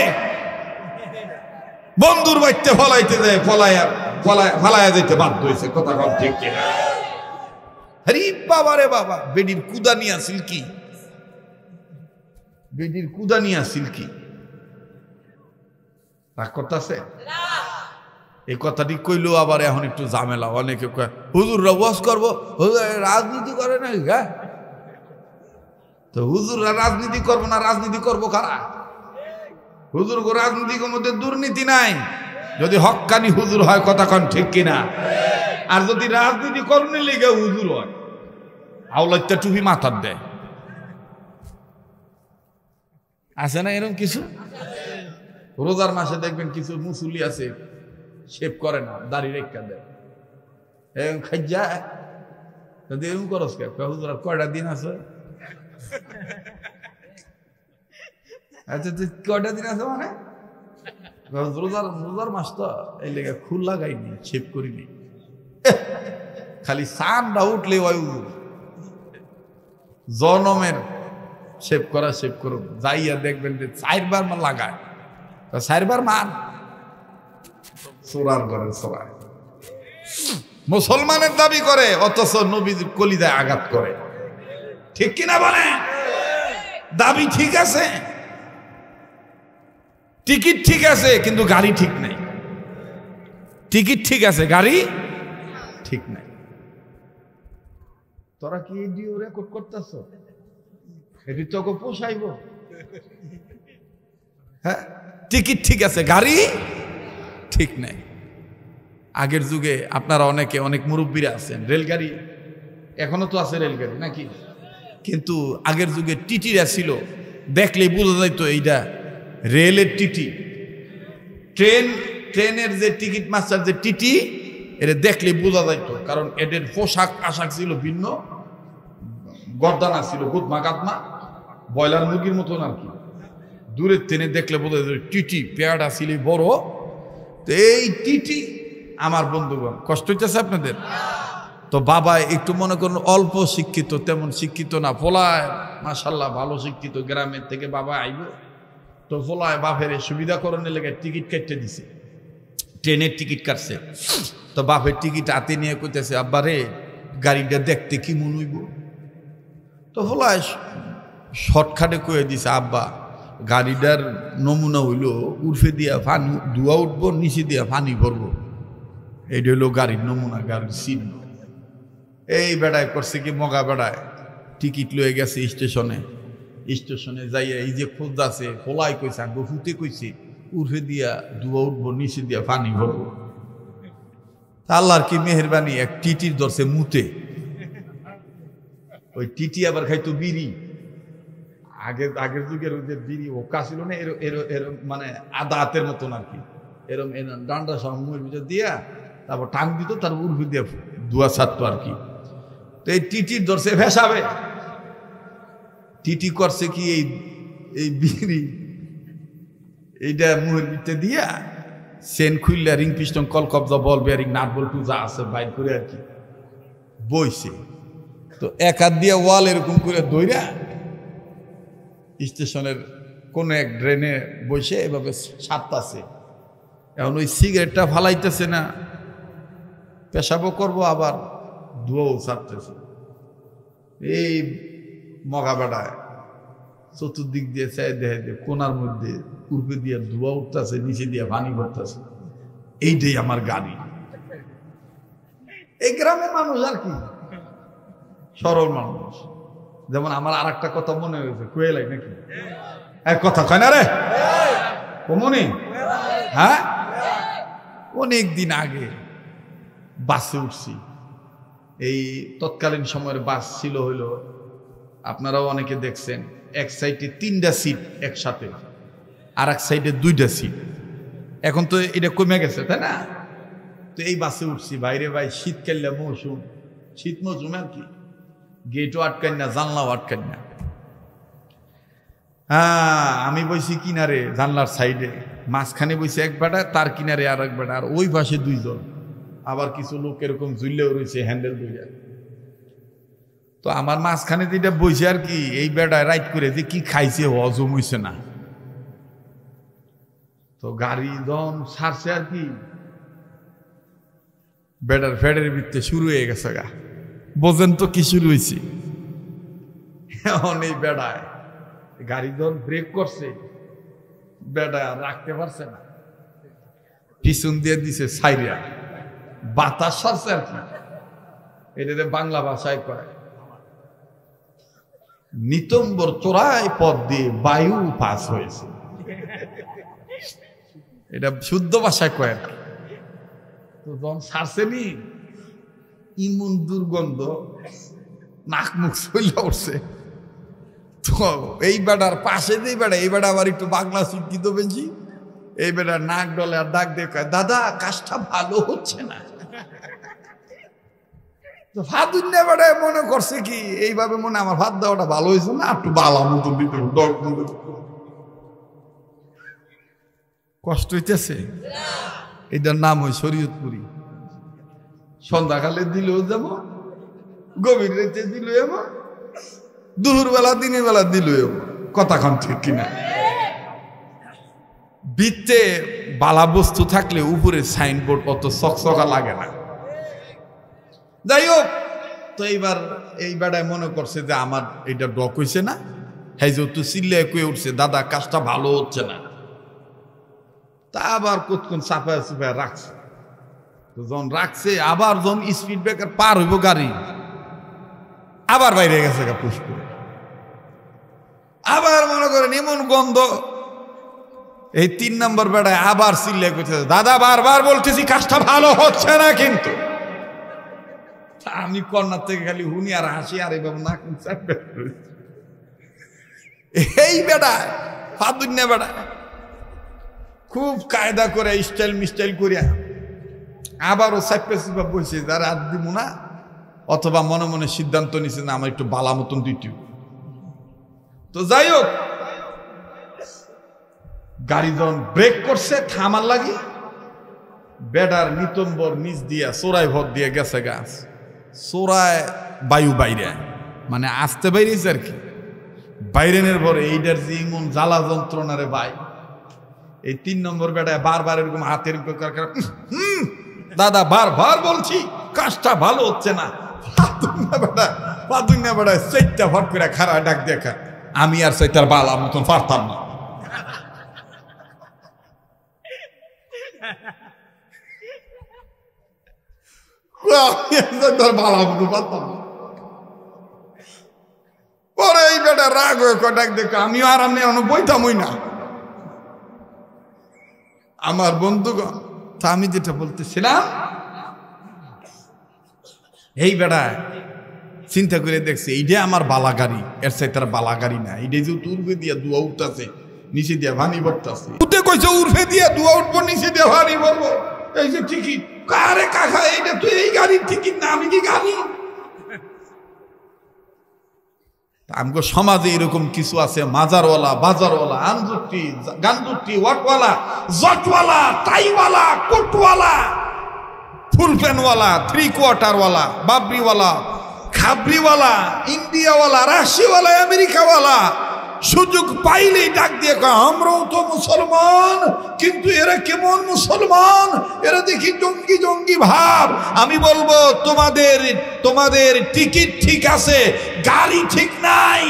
বন্ধুর বাড়িতে ফলাইতে যায়, ফলাইয়া যেতে বাধ্য হয়েছে। কথা কম ঠিক কিনা? আরে বাবা রে বাবা, বেডির কুদা নিয়া সিল্কি, বেডির কুদা নিয়া সিল্কি রাগ করতেছে। এই কথাটি কইলেও আবার এখন একটু ঝামেলা। অনেকে কয় হুজুররা ওয়াজ করবো, রাজনীতি করে না। হ্যাঁ তো হুজুররা রাজনীতি করবো না, রাজনীতি করবো কারা? হুজুর গো রাজনীতির মধ্যে দুর্নীতি নাই যদি হক্কানি হুজুর হয়। কথা কন ঠিক কিনা? আর যদি রাজনীতি করণে লেগে হুজুর হয়, আওলাদটা টুপি মাথার দেয়, আছে না এরকম কিছু? রোজার মাসে দেখবেন কিছু মুসল্লি আছে শেভ করে না, দাড়ি রেখা দেয়, এরকম খাইজা যদি এরকম করস কে হুজুর কয়টা দিন আছে? আচ্ছা তুই কয়টা দিন আছে মানে? রোজার মাস তো এই লেগে খুল লাগাইনি, শেভ করিনি, খালি সানটা উঠলে জনমের শেভ করা, শেভ করো যাইয়া দেখবেন যে 4 বার লাগায়, 4 বার মান সোরার ঘরে সোরায় মুসলমানের দাবি করে, অথচ নবীর কলিজায় আঘাত করে। ঠিক কিনা বলে? দাবি ঠিক আছে, টিকিট ঠিক আছে, কিন্তু গাড়ি ঠিক নাই। টিকিট ঠিক আছে, গাড়ি ঠিক নাই। তোরা কি এডিও রেকর্ড করতেছ? এটি তোকে পোষাইব? হ্যাঁ, টিকিট ঠিক আছে, গাড়ি ঠিক নাই। আগের যুগে আপনারা অনেকে, অনেক মুরব্বীরা আছেন, রেলগাড়ি এখনো তো আছে রেলগাড়ি নাকি, কিন্তু আগের যুগে টিটিরা ছিল, দেখলেই বোঝা যাইত এইটা রেলের টিটি। ট্রেনের যে টিকিট মাস্টার যে টিটি, এটা দেখলে বোঝা যাইত, কারণ এদের পোশাক আশাক ছিল ভিন্ন, গর্দানা ছিল গুদমা গাদমা, ব্রয়লার মুরগির মতন আর কি। দূরের ট্রেনে দেখলে বোঝা যায় টিটি, পেয়াটা ছিল বড়। তো এই টিটি আমার বন্ধুগণ, কষ্ট হইতেছে আপনাদের? তো বাবা একটু মনে করুন অল্প শিক্ষিত, তেমন শিক্ষিত না, ফলায় মাশাল্লাহ ভালো শিক্ষিত, গ্রামের থেকে বাবা আইব। তো ফলায় বাপের সুবিধা করণের লেগে টিকিট কেটে দিছে, ট্রেনের টিকিট কাটছে। তো বাপের টিকিট হাতে নিয়ে কইতেছে, আব্বা রে গাড়িটা দেখতে কি মন হইব? তো ফলায় শর্টকাটে কয়ে দিছে, আব্বা গাড়িটার নমুনা হইল উর্ফে দিয়া পানি ধোয়া উঠবো, নিচে দিয়া পানি ভরবো, এইটা হইল গাড়ির নমুনা, গাড়ির চিহ্ন। এই বেড়ায় করছে কি, মগা বেড়ায় টিকিট লয়ে গেছে স্টেশনে। স্টেশনে যাইয়া এই যে খোঁজ আছে, ফলাই কইছে, আগে ফুটে কইছে উর্ফে দিয়া ধোয়া উঠবো, নিচে দিয়া পানি ভরবো। আল্লাহর কি মেহেরবানি, এক টিটির ধরছে মুতে। ওই টিটি আবার খাইতো বিড়ি। আগের যুগের ওই যে বিড়ি ওকা ছিল না, এরম মানে আদা হাতের মতন আর কি, এরম ডান্ডা সহ মুখের ভিতর দিয়া তারপর টাং দিত, তারপর উর্ফে দিয়া ধোয়া ছাড়তো আর কি। তো এই টিটির ধরছে ভেসাবে। টিটি করছে কি, এই বিড়ি এইটা মুখের ভিতরে দিয়া সেন খুললে রিং পিস্টন কল কবজা বল বেয়ারিং নাট বল্টু যা আছে বাইর করে আর কি বইছে। তো এক হাত দিয়ে ওয়াল এরকম করে দইরা স্টেশনের কোন এক ড্রেনে বসে এভাবে সারতাছে। এখন ওই সিগারেটটা ফালাইতেছে না, পেশাবও করবো আবার ধোঁয়াও ছাড়তেছে। এই মগা বেড়ায় চতুর্দিক দিয়ে চাই দেখে দিয়ে কোনার মধ্যে পূর্বে দিয়ে ধোঁয়া উঠতেছে, নিচে দিয়ে পানি পড়তেছে। এইটাই আমার গাড়ি। এই গ্রামের মানুষ আর কি সরল মানুষ। যেমন আমার আর একটা কথা মনে হয়েছে, কুয়েলাই নাকি এক কথা কয় না রে কমনি? হ্যাঁ, অনেক দিন আগে বাসে উঠছি। এই তৎকালীন সময়ের বাস ছিল হইলো, আপনারাও অনেকে দেখছেন, এক সাইডে 3টা সিট একসাথে, আর এক সাইডে 2টা সিট। এখন তো এটা কমে গেছে, তাই না? তো এই বাসে উঠছি, বাইরে ভাই শীতকালে মৌসুম, শীত মৌসুম আর কি, গেটও আটকান না, জানলাও আটকান না। হ্যাঁ, আমি বসি কিনারে জানলার সাইডে, মাঝখানে বসে এক বেটা, তার কিনারে আর এক বেটা, আর ওই পাশে 2 জন, আবার কিছু লোক এরকম ঝুললেও রয়েছে হ্যান্ডেল ধরে। তো আমার মাঝখানে যেটা বসে আর কি, এই বেটায় রাইড করে যে কি খাইছে হজম হইছে না। তো গাড়ি যখন ছাড়ছে আর কি, বেটার ফেডের ভিতরে শুরু হয়ে গেছে গা। বোঝেন তো কি শুরু হয়েছে? এখন এই বেটায় গাড়ি যখন ব্রেক করছে, বেটা রাখতে পারছে না, পিছন দিয়ে দিছে সাইরিয়া, বাতাস ছাড়ছে আর কি। এটা বাংলা ভাষায় কয় নিতম্বর চোরাই পথ দিয়ে বায়ু পাস হয়েছে, এটা শুদ্ধ ভাষায় কয় আর কি। তো যখন ছাড়ছেনি, ইমন দুর্গন্ধ, নাক মুখ চলে উঠছে। তো এই বেটার পাশে যে বেটা, এই বেটা আবার একটু বাংলা শিক্ষিত বেশি, এই বেটার নাক ডলে আর ডাক দিয়ে কয়, দাদা কাজটা ভালো হচ্ছে না। তো ফাদুন্যা বেটায় মনে করছে কি, এইভাবে মনে আমার ভাত দেওয়াটা ভালো হয়েছে না, একটু বালা মতো দিতে কষ্ট হইতেছে। এটার নাম হয় শরীয়তপুরি। সন্ধ্যাকালে দিলেও যাব, গভীর রাতে দিল এমন, দুপুর বেলা দিনের বেলা দিল এমন, কথা খান ঠিক কিনা? বৃত্তে বালা বস্তু থাকলে উপরে সাইনবোর্ড অত চকচকা লাগে না। যাই হোক, তো এইবার এই বেড়ায় মনে করছে যে আমার এটা ডক হয়েছে না, হ্যাঁ যেহেতু চিল্লায় কয়ে উঠছে, দাদা কাজটা ভালো হচ্ছে না। তা আবার কতক্ষণ চাপায় চাপায় রাখছে। তো যখন রাখছে, আবার যখন স্পিড ব্রেকার পার হইব গাড়ি, আবার বাইরে গেছে গা পুশ করে। আবার মনে করেন এমন গন্ধ, এই 3 নম্বর বেড়ায় আবার চিল্লায় করতেছে, দাদা বারবার বলতেছি কাজটা ভালো হচ্ছে না কিন্তু। আমি কর্নার থেকে খালি হুনি আর হাসি, আর এইভাবে না এই বেড়ায় ফাদুন্যা বেড়ায় খুব কায়দা করে স্টাইল মিস্টাইল করিয়া আবারও সাইপে সিপা বসে, যারা আর দিব না, অথবা মনে মনে সিদ্ধান্ত নিছে না আমার একটু বালা মতন দিতে। তো যাই হোক, গাড়ি যখন ব্রেক করছে থামার লাগি, বেডার নিতম্বর নিচ দিয়া চোরাই ভর দিয়ে গেছে গাছ, চোরায় বায়ু বাইরে, মানে আসতে বাইরেছে আর কি। বাইরেনের পরে এইটার যে ইমন জ্বালা যন্ত্রণারে বাই, এই 3 নম্বর বেটায় বারবার এরকম হাতের দাদা বারবার বলছি কাজটা ভালো হচ্ছে না। পাদুন্যা বেটায় চাইটা ফট করে খারাপ ডাক দেখা, আমি আর চাইটার বালা মতন পারতাম না। বালা মতো পারতাম না। পরে এই বেটা রাগ হয়ে ডাক দেখা, আমিও আরাম নিয়ে বইতামই না। আমার বন্ধুগণ, তা আমি যেটা বলতেছিলাম, এই বেটা চিন্তা করে দেখছে এইটা আমার বালা গাড়ি, এর সাথে তার বালা গাড়ি না। এইটা যে উর্ফে দিয়া দুয়া উঠতেছে, নিচে দিয়া ভানি পড়তেছে। উঠে কইছে উর্ফে দিয়া দুয়া উঠবো, নিচে দিয়া ভানি পড়বো। এই যে টিকিট কারে কাকা, এইটা তুই এই গাড়ির টিকিট না, আমি কি গাড়ি? আমগো সমাজে এরকম কিছু আছে, মাজারওয়ালা, বাজারওয়ালা, আনজুটি, গানজুটি, ওয়াটওয়ালা, জটওয়ালা, টাইওয়ালা, কোটওয়ালা, ফুল প্যানওয়ালা, 3 কোয়ার্টারওয়ালা, বাবরিওয়ালা, খাবরিওয়ালা, ইন্ডিয়াওয়ালা, রাশিওয়ালা, আমেরিকাওয়ালা, সুযোগ পাইলেই ডাক দিয়ে কয় আমরাও তো মুসলমান, কিন্তু এরা কেমন মুসলমান, এরা দেখি জঙ্গি জঙ্গি ভাব। আমি বলবো তোমাদের টিকিট ঠিক আছে, গাড়ি ঠিক নাই।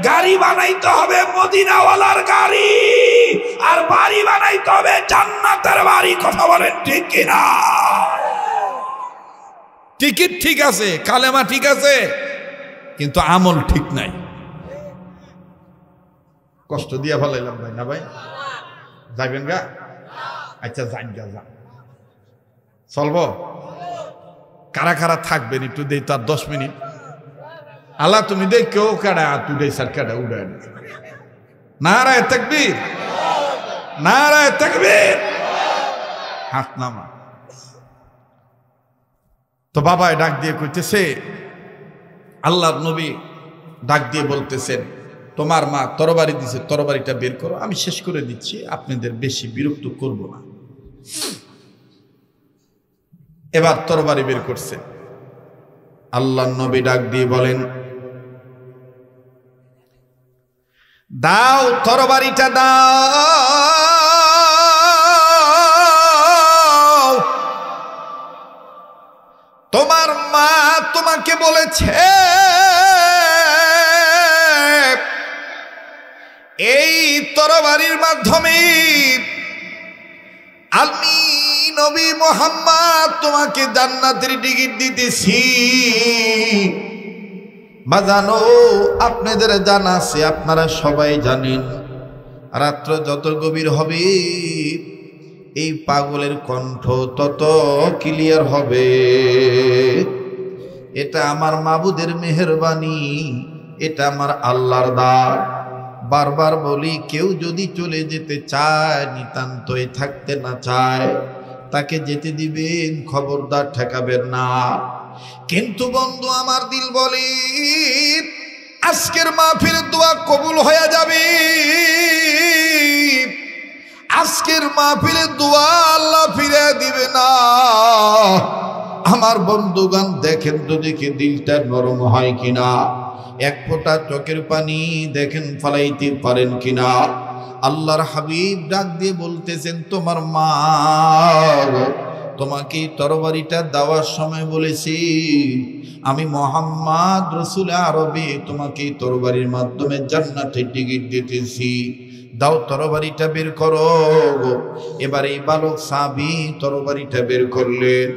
গাড়ি বানাইতে হবে মদিনাওয়ালার গাড়ি, আর বাড়ি বানাইতে হবে জান্নাতের বাড়ি। কথা বলেন ঠিক কিনা? টিকিট ঠিক আছে, কালেমা ঠিক আছে, কিন্তু আমল ঠিক নাই। কষ্ট দিয়া ফেলাইলাম ভাই, না ভাই? যাইবেন গা? আচ্ছা যান গা, যান। চলবো? কারা কারা থাকবেন একটু দেই তার 10 মিনিট। আল্লাহ তুমি দেখ কেউ কাটা তুই দেই স্যার কাটা উড়ায় নারায়ে তাকবীর, নারায়ে তাকবীর। হাত নামা। তো বাবায় ডাক দিয়ে কইতেছে, আল্লাহর নবী ডাক দিয়ে বলতেছেন তোমার মা তরবারি দিছে, তরবারিটা বের করো, আমি শেষ করে দিচ্ছি, আপনাদের বেশি বিরক্ত করব না। এবার তরবারি বের করছে। আল্লাহর নবী ডাক দিয়ে বলেন দাও তরবারিটা দাও, তোমার মা তোমাকে বলেছে এই তরবারির মাধ্যমে আমি নবী মুহাম্মদ তোমাকে জান্নাতের টিকিট দিতেছি। বাজানো আপনাদের জানা আছে, আপনারা সবাই জানেন, রাত্র যত গভীর হবে এই পাগলের কণ্ঠ তত ক্লিয়ার হবে। এটা আমার মাবুদের মেহেরবানি, এটা আমার আল্লাহর দান। বারবার বলি, কেউ যদি চলে যেতে চায়, নিতান্তই থাকতে না চায়, তাকে যেতে দিবেন, খবরদার ঠেকাবেন না। কিন্তু বন্ধু আমার দিল বলে আজকের মাহফিলের দোয়া কবুল হয়ে যাবে, আজকের মাহফিলের দোয়া আল্লাহ ফিরে দিবে না। আমার বন্ধুগণ দেখেন তো দেখি দিলটা নরম হয় কিনা, এক ফোঁটা চোখের পানি দেখেন ফালাইতে পারেন কিনা। আল্লাহর হাবিব ডাক দিয়ে বলতেছেন তোমার মা তোমাকে তরবারিটা দেওয়ার সময় বলেছি আমি মুহাম্মদ রাসূল আরবি তোমাকে তরবারির মাধ্যমে জান্নাতের টিকিট দিতেছি, দাও তরবারিটা বের করো। এবার এই বালক সাহাবী তরবারিটা বের করলেন।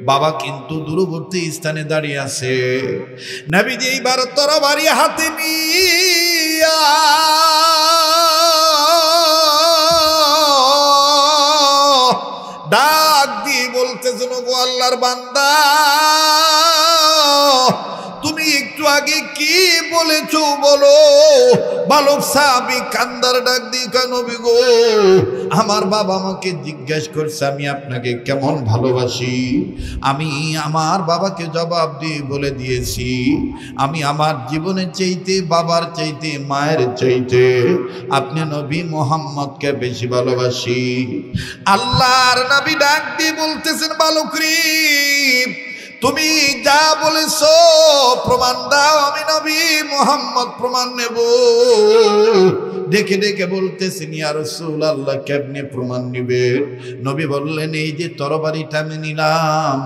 বাবা কিন্তু দূরবর্তী স্থানে দাঁড়িয়ে আছে। নবীজি এইবার তরবারি হাতে নিয়া ডাক দিয়ে বলতেছেন গো আল্লাহর বান্দা, তুমি একটু আগে কি বলেছো বলো। বালক সাহাবী কান্দার ডাক দিয়ে কয় নবী গো, আমার বাবা আমাকে জিজ্ঞেস করছে আমি আপনাকে কেমন ভালোবাসি। আমি আমার বাবাকে জবাব দিয়ে বলে দিয়েছি আমি আমার জীবনের চাইতে, বাবার চাইতে, মায়ের চাইতে আপনি নবী মুহাম্মদকে বেশি ভালোবাসি। আল্লাহর নবী ডাক দিয়ে বলতেছেন বালক রে, তুমি যা বলেছো প্রমাণ দাও, আমি নবী মুহাম্মদ প্রমাণ নেব। ডেকে ডেকে বলতেছেন ইয়া রাসূলুল্লাহ কেমনে প্রমাণ নিবে? নবী বললেন এই যে তরবারিটা আমি নিলাম,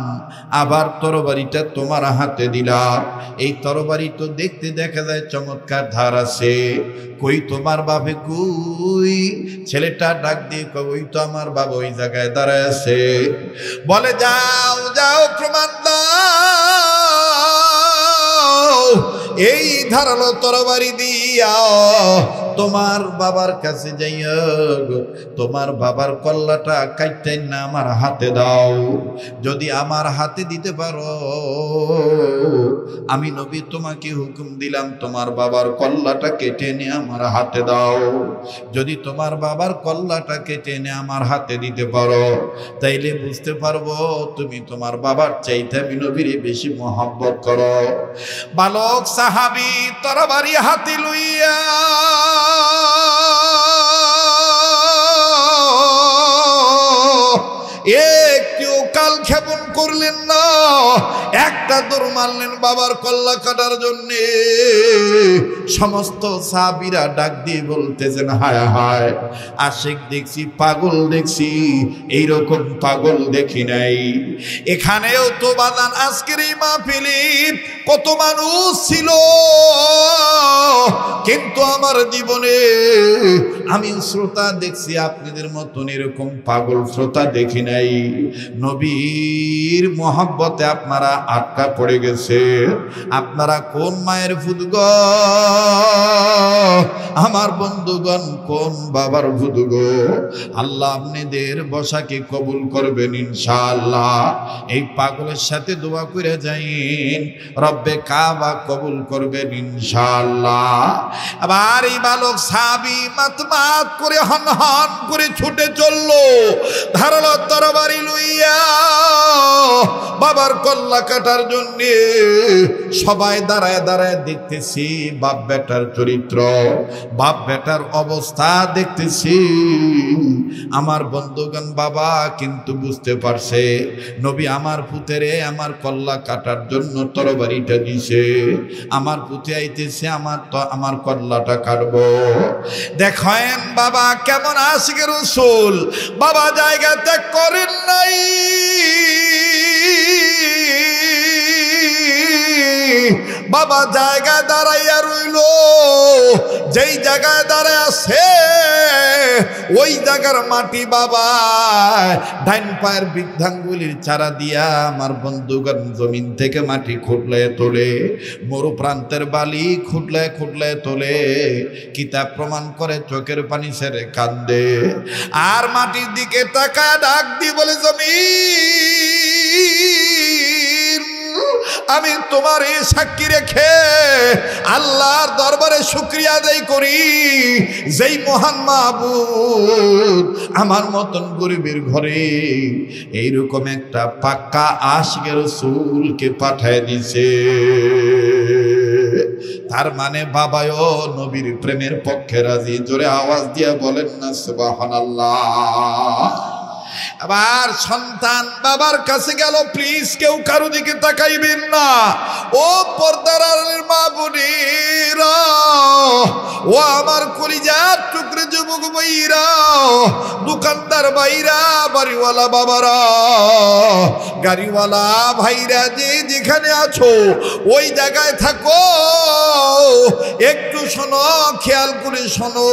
আবার তরবারিটা তোমার হাতে দিলাম। এই তরবারি তো দেখতে দেখা যায় চমৎকার ধার আছে, কই তোমার বাপে কই? ছেলেটা ডাক দিয়ে কই ওই তো আমার বাবা ওই জায়গায় দাঁড়ায় আছে। বলে যাও যাও প্রমাণ দাও। এই ধারালো তরবারি দিয়া তোমার বাবার কাছে যাইয়া তোমার বাবার কল্লাটা কাইটাই না আমার হাতে দাও। যদি আমার হাতে দিতে পারো আমি নবী তোমাকে হুকুম দিলাম তোমার বাবার কল্লাটা কেটে এনে আমার হাতে দাও। যদি তোমার বাবার কল্লাটা কেটে এনে আমার হাতে দিতে পারো তাইলে বুঝতে পারবো তুমি তোমার বাবার চাইতে আমি নবীর বেশি মহব্বত করো। বালক সাহাবী তরবারি হাতে লইয়া একটু কাল ক্ষেপণ করলেন না, একটা দৌড় মারলেন বাবার কল্লা কাটার জন্যে। সমস্ত সাহাবীরা ডাক দিয়ে বলতেছেন, হায় হায়, আশিক দেখছি, পাগল দেখছি, এইরকম পাগল দেখি নাই। এখানেও তো বাদান আজকের এই মাহফিলে কত মানুষ ছিল, কিন্তু আমার জীবনে আমি শ্রোতা দেখছি আপনাদের মতন এরকম পাগল শ্রোতা দেখি নাই। নবীর মহব্বতে আপনারা আটকা পড়ে গেছে। আপনারা কোন মায়ের ফুদ গো আমার বন্ধুগণ, কোন বাবার ফুদ গো? আল্লাহ আপনাদের বসাকে কবুল করবেন ইনশাআল্লাহ। এই পাগলের সাথে দোয়া করে যাইন, রব্বে কাবা কবুল করবেন ইনশাআল্লাহ। আবার এই বালক সাহাবী মাতমাত করে হনহন করে ছুটে চললো, ধারালো তরবারি লইয়া বাবার কল্লা কাটার জন্য। সবাই দাঁড়ায় দাঁড়ায় দেখতেছি বাপ বেটার চরিত্র, বাপ বেটার অবস্থা দেখতেছি। আমার বন্ধুগণ, বাবা কিন্তু বুঝতে পারছে নবী আমার পুতেরে আমার কল্লা কাটার জন্য তরবারিটা দিছে, আমার পুতে আইতেছে, আমার কল্লাটা কাটবো। দেখেন বাবা কেমন আশিকে রাসূল, বাবা জায়গা ত্যাগ করেন নাই, বাবা জায়গায় দাঁড়াইয়া রইল। যেই জায়গায় দাঁড়ায় আছে ওই জায়গার মাটি বাবা ডাইন পায়ের বৃদ্ধাঙ্গুলির চারা দিয়া আমার বন্ধুগণ জমিন থেকে মাটি খুঁটলে তোলে, মরু প্রান্তের বালি খুঁটলে খুঁটলে তোলে। কিতাব প্রমাণ করে চোখের পানি ছেড়ে কান্দে, আর মাটির দিকে তাকায় ডাক দিয়ে বলে, জমিন আমি তোমার এই সাক্ষী রেখে আল্লাহর দরবারে শুকরিয়া আদায় করি, যেই মহান মাবুদ আমার মতন গরিবের ঘরে এইরকম একটা পাক্কা আশিকে রাসূলকে পাঠায় দিছে। তার মানে বাবাও নবীর প্রেমের পক্ষে রাজি। জোরে আওয়াজ দিয়ে বলেন না সুবহানাল্লাহ। আবার সন্তান বাবার কাছে গেল, প্লিজ কেউ কারো দিকে তাকাইবেন না। ও পর্দার আড়ালের মা বোনেরা, ও আমার কলিজার টুকরে যুবক ভাইরা, দোকানদার ভাইরা, বাড়িওয়ালা বাবারা, গাড়িওয়ালা ভাইরা, যে যেখানে আছো ওই জায়গায় থাকো, একটু শোনো, খেয়াল করে শোনো।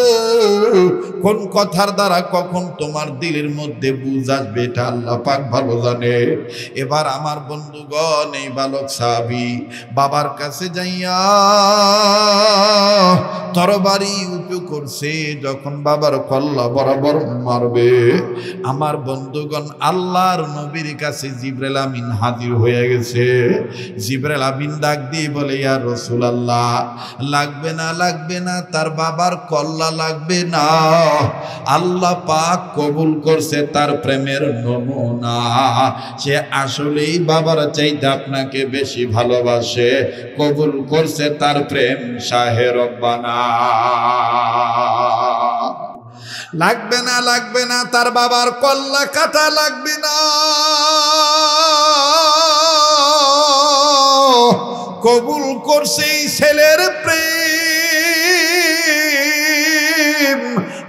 কোন কথার দ্বারা কখন তোমার দিলের মধ্যে বুঝ আসবে এটা আল্লাহ পাক ভালো জানে। এবার আমার বন্ধুগণ, এই বালক সাহাবী বাবার কাছে যাইয়া তরবারি উঁচু করছে, যখন বাবার কল্লা বরাবর মারবে, আমার বন্ধুগণ আল্লাহর নবীর কাছে জিবরাইল আমিন হাজির হয়ে গেছে। জিবরাইল আমিন ডাক দিয়ে বলে, ইয়া রাসূলুল্লাহ, লাগবে না, লাগবে না, তার বাবার কল্লা লাগবে না, আল্লাহ পাক কবুল করছে তার প্রেমের নমুনা। সে আসলেই বাবার চাইতে আপনাকে বেশি ভালোবাসে, কবুল করছে তার প্রেম, শাহে রব্বানা। লাগবে না, লাগবে না, তার বাবার কল্লা কাটা লাগবে না, কবুল করছে এই ছেলের প্রেম,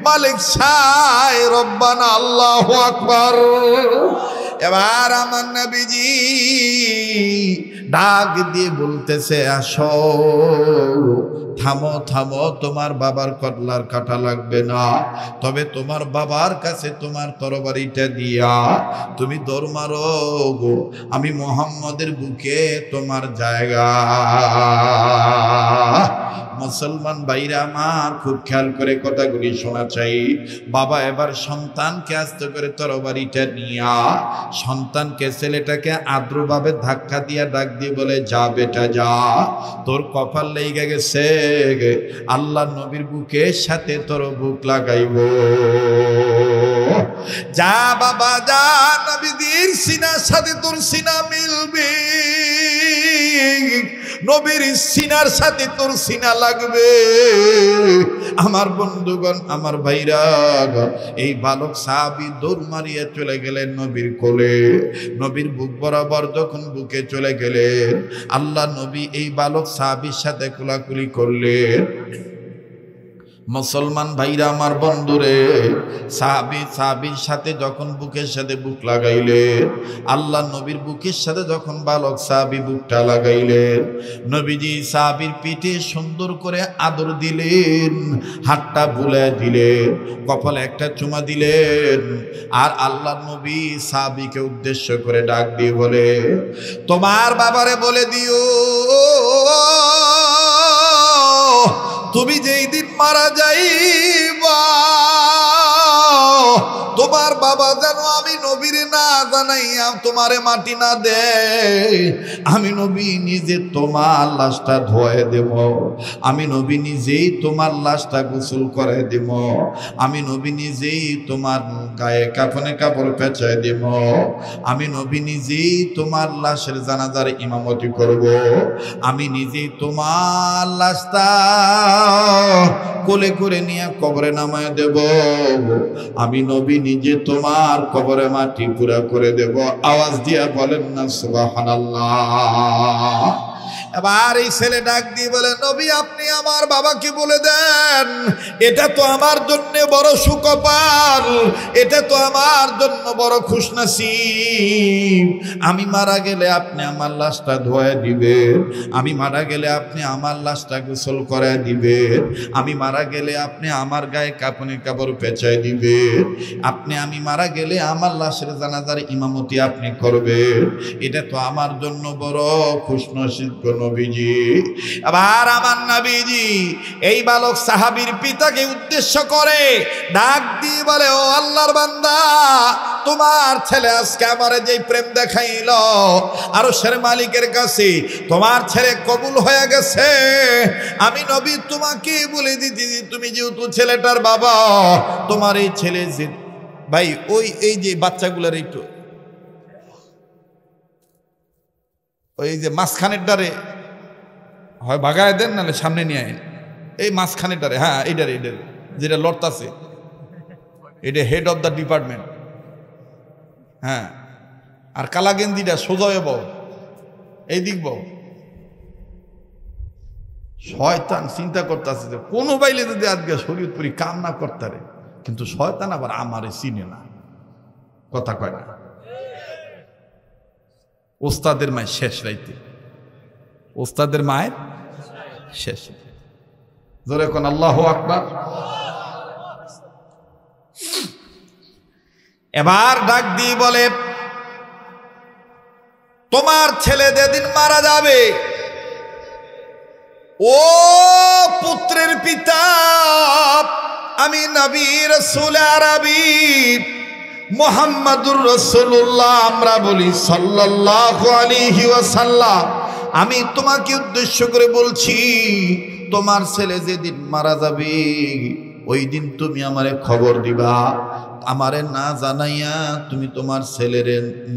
মালিক শাহে রব্বানা। আল্লাহু আকবার। এবার আমার নবীজি ডাক দিয়ে বলতেছে, আসো, থামো থামো, তোমার বাবার কল্লার কাটা লাগবে না, তবে তোমার বাবার কাছে তোমার তরবারিটা দিয়া তুমি দৌড় মারো গো, আমি মুহাম্মদের বুকে তোমার জায়গা। মুসলমান ভাইরা আমার, খুব খেয়াল করে কথাগুলি শোনা চাই। বাবা এবার সন্তানকে আস্তে করে তরবারিটা নিয়া সন্তানকে, ছেলেটাকে আদ্রভাবে ধাক্কা দিয়া ডাক দিয়ে বলে, যা বেটা যা, তোর কপাল লেগে গেছে, আল্লাহ নবীর বুকের সাথে তোর বুক লাগাইব। যা বাবা যা, নবীর সিনার সাথে তোর সিনা মিলবে। নবীর সিনার সাথে তোর সিনা লাগবে। আমার বন্ধুগণ, আমার ভাইরা, এই বালক সাহাবী দৌড় মারিয়ে চলে গেলেন নবীর কোলে। নবীর বুক বরাবর যখন বুকে চলে গেলেন, আল্লাহ নবী এই বালক সাহাবীর সাথে কোলাকুলি করলেন। মুসলমান ভাইরা, আমার বন্ধুরে, সাহাবীর সাথে যখন বুকের সাথে বুক লাগাইলেন, আল্লাহ নবীর বুকের সাথে যখন বালক সাহাবী বুকটা লাগাইলেন, নবীজি সাহাবীর পিঠে সুন্দর করে আদর দিলেন, হাতটা বুলায় দিলেন, কপালে একটা চুমা দিলেন। আর আল্লাহ নবী সাহাবীকে উদ্দেশ্য করে ডাক দিয়ে বলে, তোমার বাবারে বলে দিও, তুমি যেই দিন মারা যাইবা, তোমার বাবা যেন আমি নবীর না জানাইয়া তোমারে মাটি না দে, আমি নবী নিজে তোমার লাশটা ধোয়ে দেব, আমি নবী নিজেই তোমার লাশটা গোসল করে দেব, আমি নবী নিজেই তোমার গায়ে কাফনে কাপড় পেঁচায় দেব, আমি নবী নিজেই তোমার লাশের জানাজার ইমামতি করব, আমি নিজেই তোমার লাশটা কোলে করে নিয়ে কবরে নামায় দেব, আমি নবী নিজে তোমার কবরে মাটি পুরা করে দেব। আওয়াজ দিয়া বলেন না সুবহানাল্লাহ। এবার এই ছেলে ডাক দিয়ে বলে, নবী আপনি আমার বাবাকে বলে দেন, এটা তো আমার জন্য বড় সুকপাল, এটা তো আমার জন্য বড় খুশনসিব। আমি মারা গেলে আপনি আমার লাশটা ধোয়া দিবেন, আমি মারা গেলে আপনি আমার লাশটা গোসল করে দিবেন, আমি মারা গেলে আপনি আমার গায়ে কাপড়ে কাপড় পেঁচায় দিবেন, আমি মারা গেলে আমার লাশের জানাজার ইমামতি আপনি করবেন, এটা তো আমার জন্য বড় খুশনসিব নবীজি। আবার আমার নবীজি এই বালক সাহাবীর পিতাকে উদ্দেশ্য করে ডাক দিয়ে বলে, ও আল্লাহর বান্দা, তোমার ছেলে আজকে আমারে যে প্রেম দেখাইল আরশের মালিকের কাছে, তোমার ছেলে কবুল হয়ে গেছে। আমি নবী তোমাকে বলে দিতে, তুমি যেহেতু ছেলেটার বাবা, তোমার এই ছেলে যে ভাই, এই যে বাচ্চাগুলোর একটু ওই যে মাঝখানের ডারে হয় ভাগায় দেন, নাহলে সামনে নিয়ে আইন, এই মাঝখানের ডারে, হ্যাঁ এইটারে যেটা লড়তাছে, এটা হেড অফ দ্য ডিপার্টমেন্ট। হ্যাঁ, আর কালা গেন্দিটা সোজা বউ, এই দিক বউ। শয়তান চিন্তা করতেছে যে কোনো বাইলে যদি আজকে শরীয়তপুরি কাম না করতারে, কিন্তু শয়তান আবার আমারে চিনে না, কথা কয় না। ওস্তাদের মায়ের শেষ রাইতে, ওস্তাদের মায়ের শেষ। জোরে কোন আল্লাহু আকবার। এবার ডাক দিয়ে বলে, তোমার ছেলে যেদিন মারা যাবে, ও পুত্রের পিতা, আমি নবী রাসূল আরবি মুহাম্মাদুর রাসূলুল্লাহ, আমরা বলি সাল্লাল্লাহু আলাইহি ওয়াসাল্লাম, আমি তোমাকে উদ্দেশ্য করে বলছি, তোমার ছেলে যেদিন মারা যাবে ওই দিন তুমি আমারে খবর দিবা, আমারে না জানাইয়া তুমি তোমার ছেলের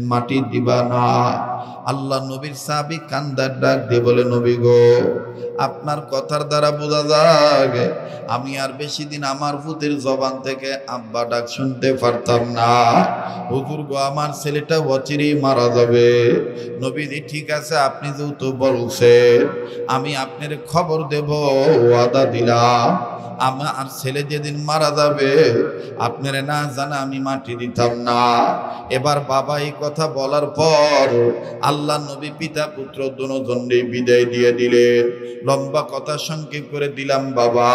মাটি দিবা না। আল্লাহ নবীর সাহাবী কান্দার ডাক দিয়ে বলে, নবী গো, আপনার কথার দ্বারা বোঝা যায় আমি আর বেশি দিন আমার পুতের জবান থেকে আব্বা ডাক শুনতে পারতাম না। হুজুর গো, আমার ছেলেটা অচিরেই মারা যাবে। নবীজি, ঠিক আছে, আপনি যেহেতু বলছেন, আমি আপনার খবর দেব, ওয়াদা দিলাম, আমার ছেলে যেদিন মারা যাবে আপনারে না জানা আমি মাটি দিতাম না। এবার বাবা এই কথা বলার পর আল্লাহ নবী পিতা পুত্র দুজনকে বিদায় দিয়ে দিলেন। লম্বা কথা সংক্ষেপ করে দিলাম, বাবা,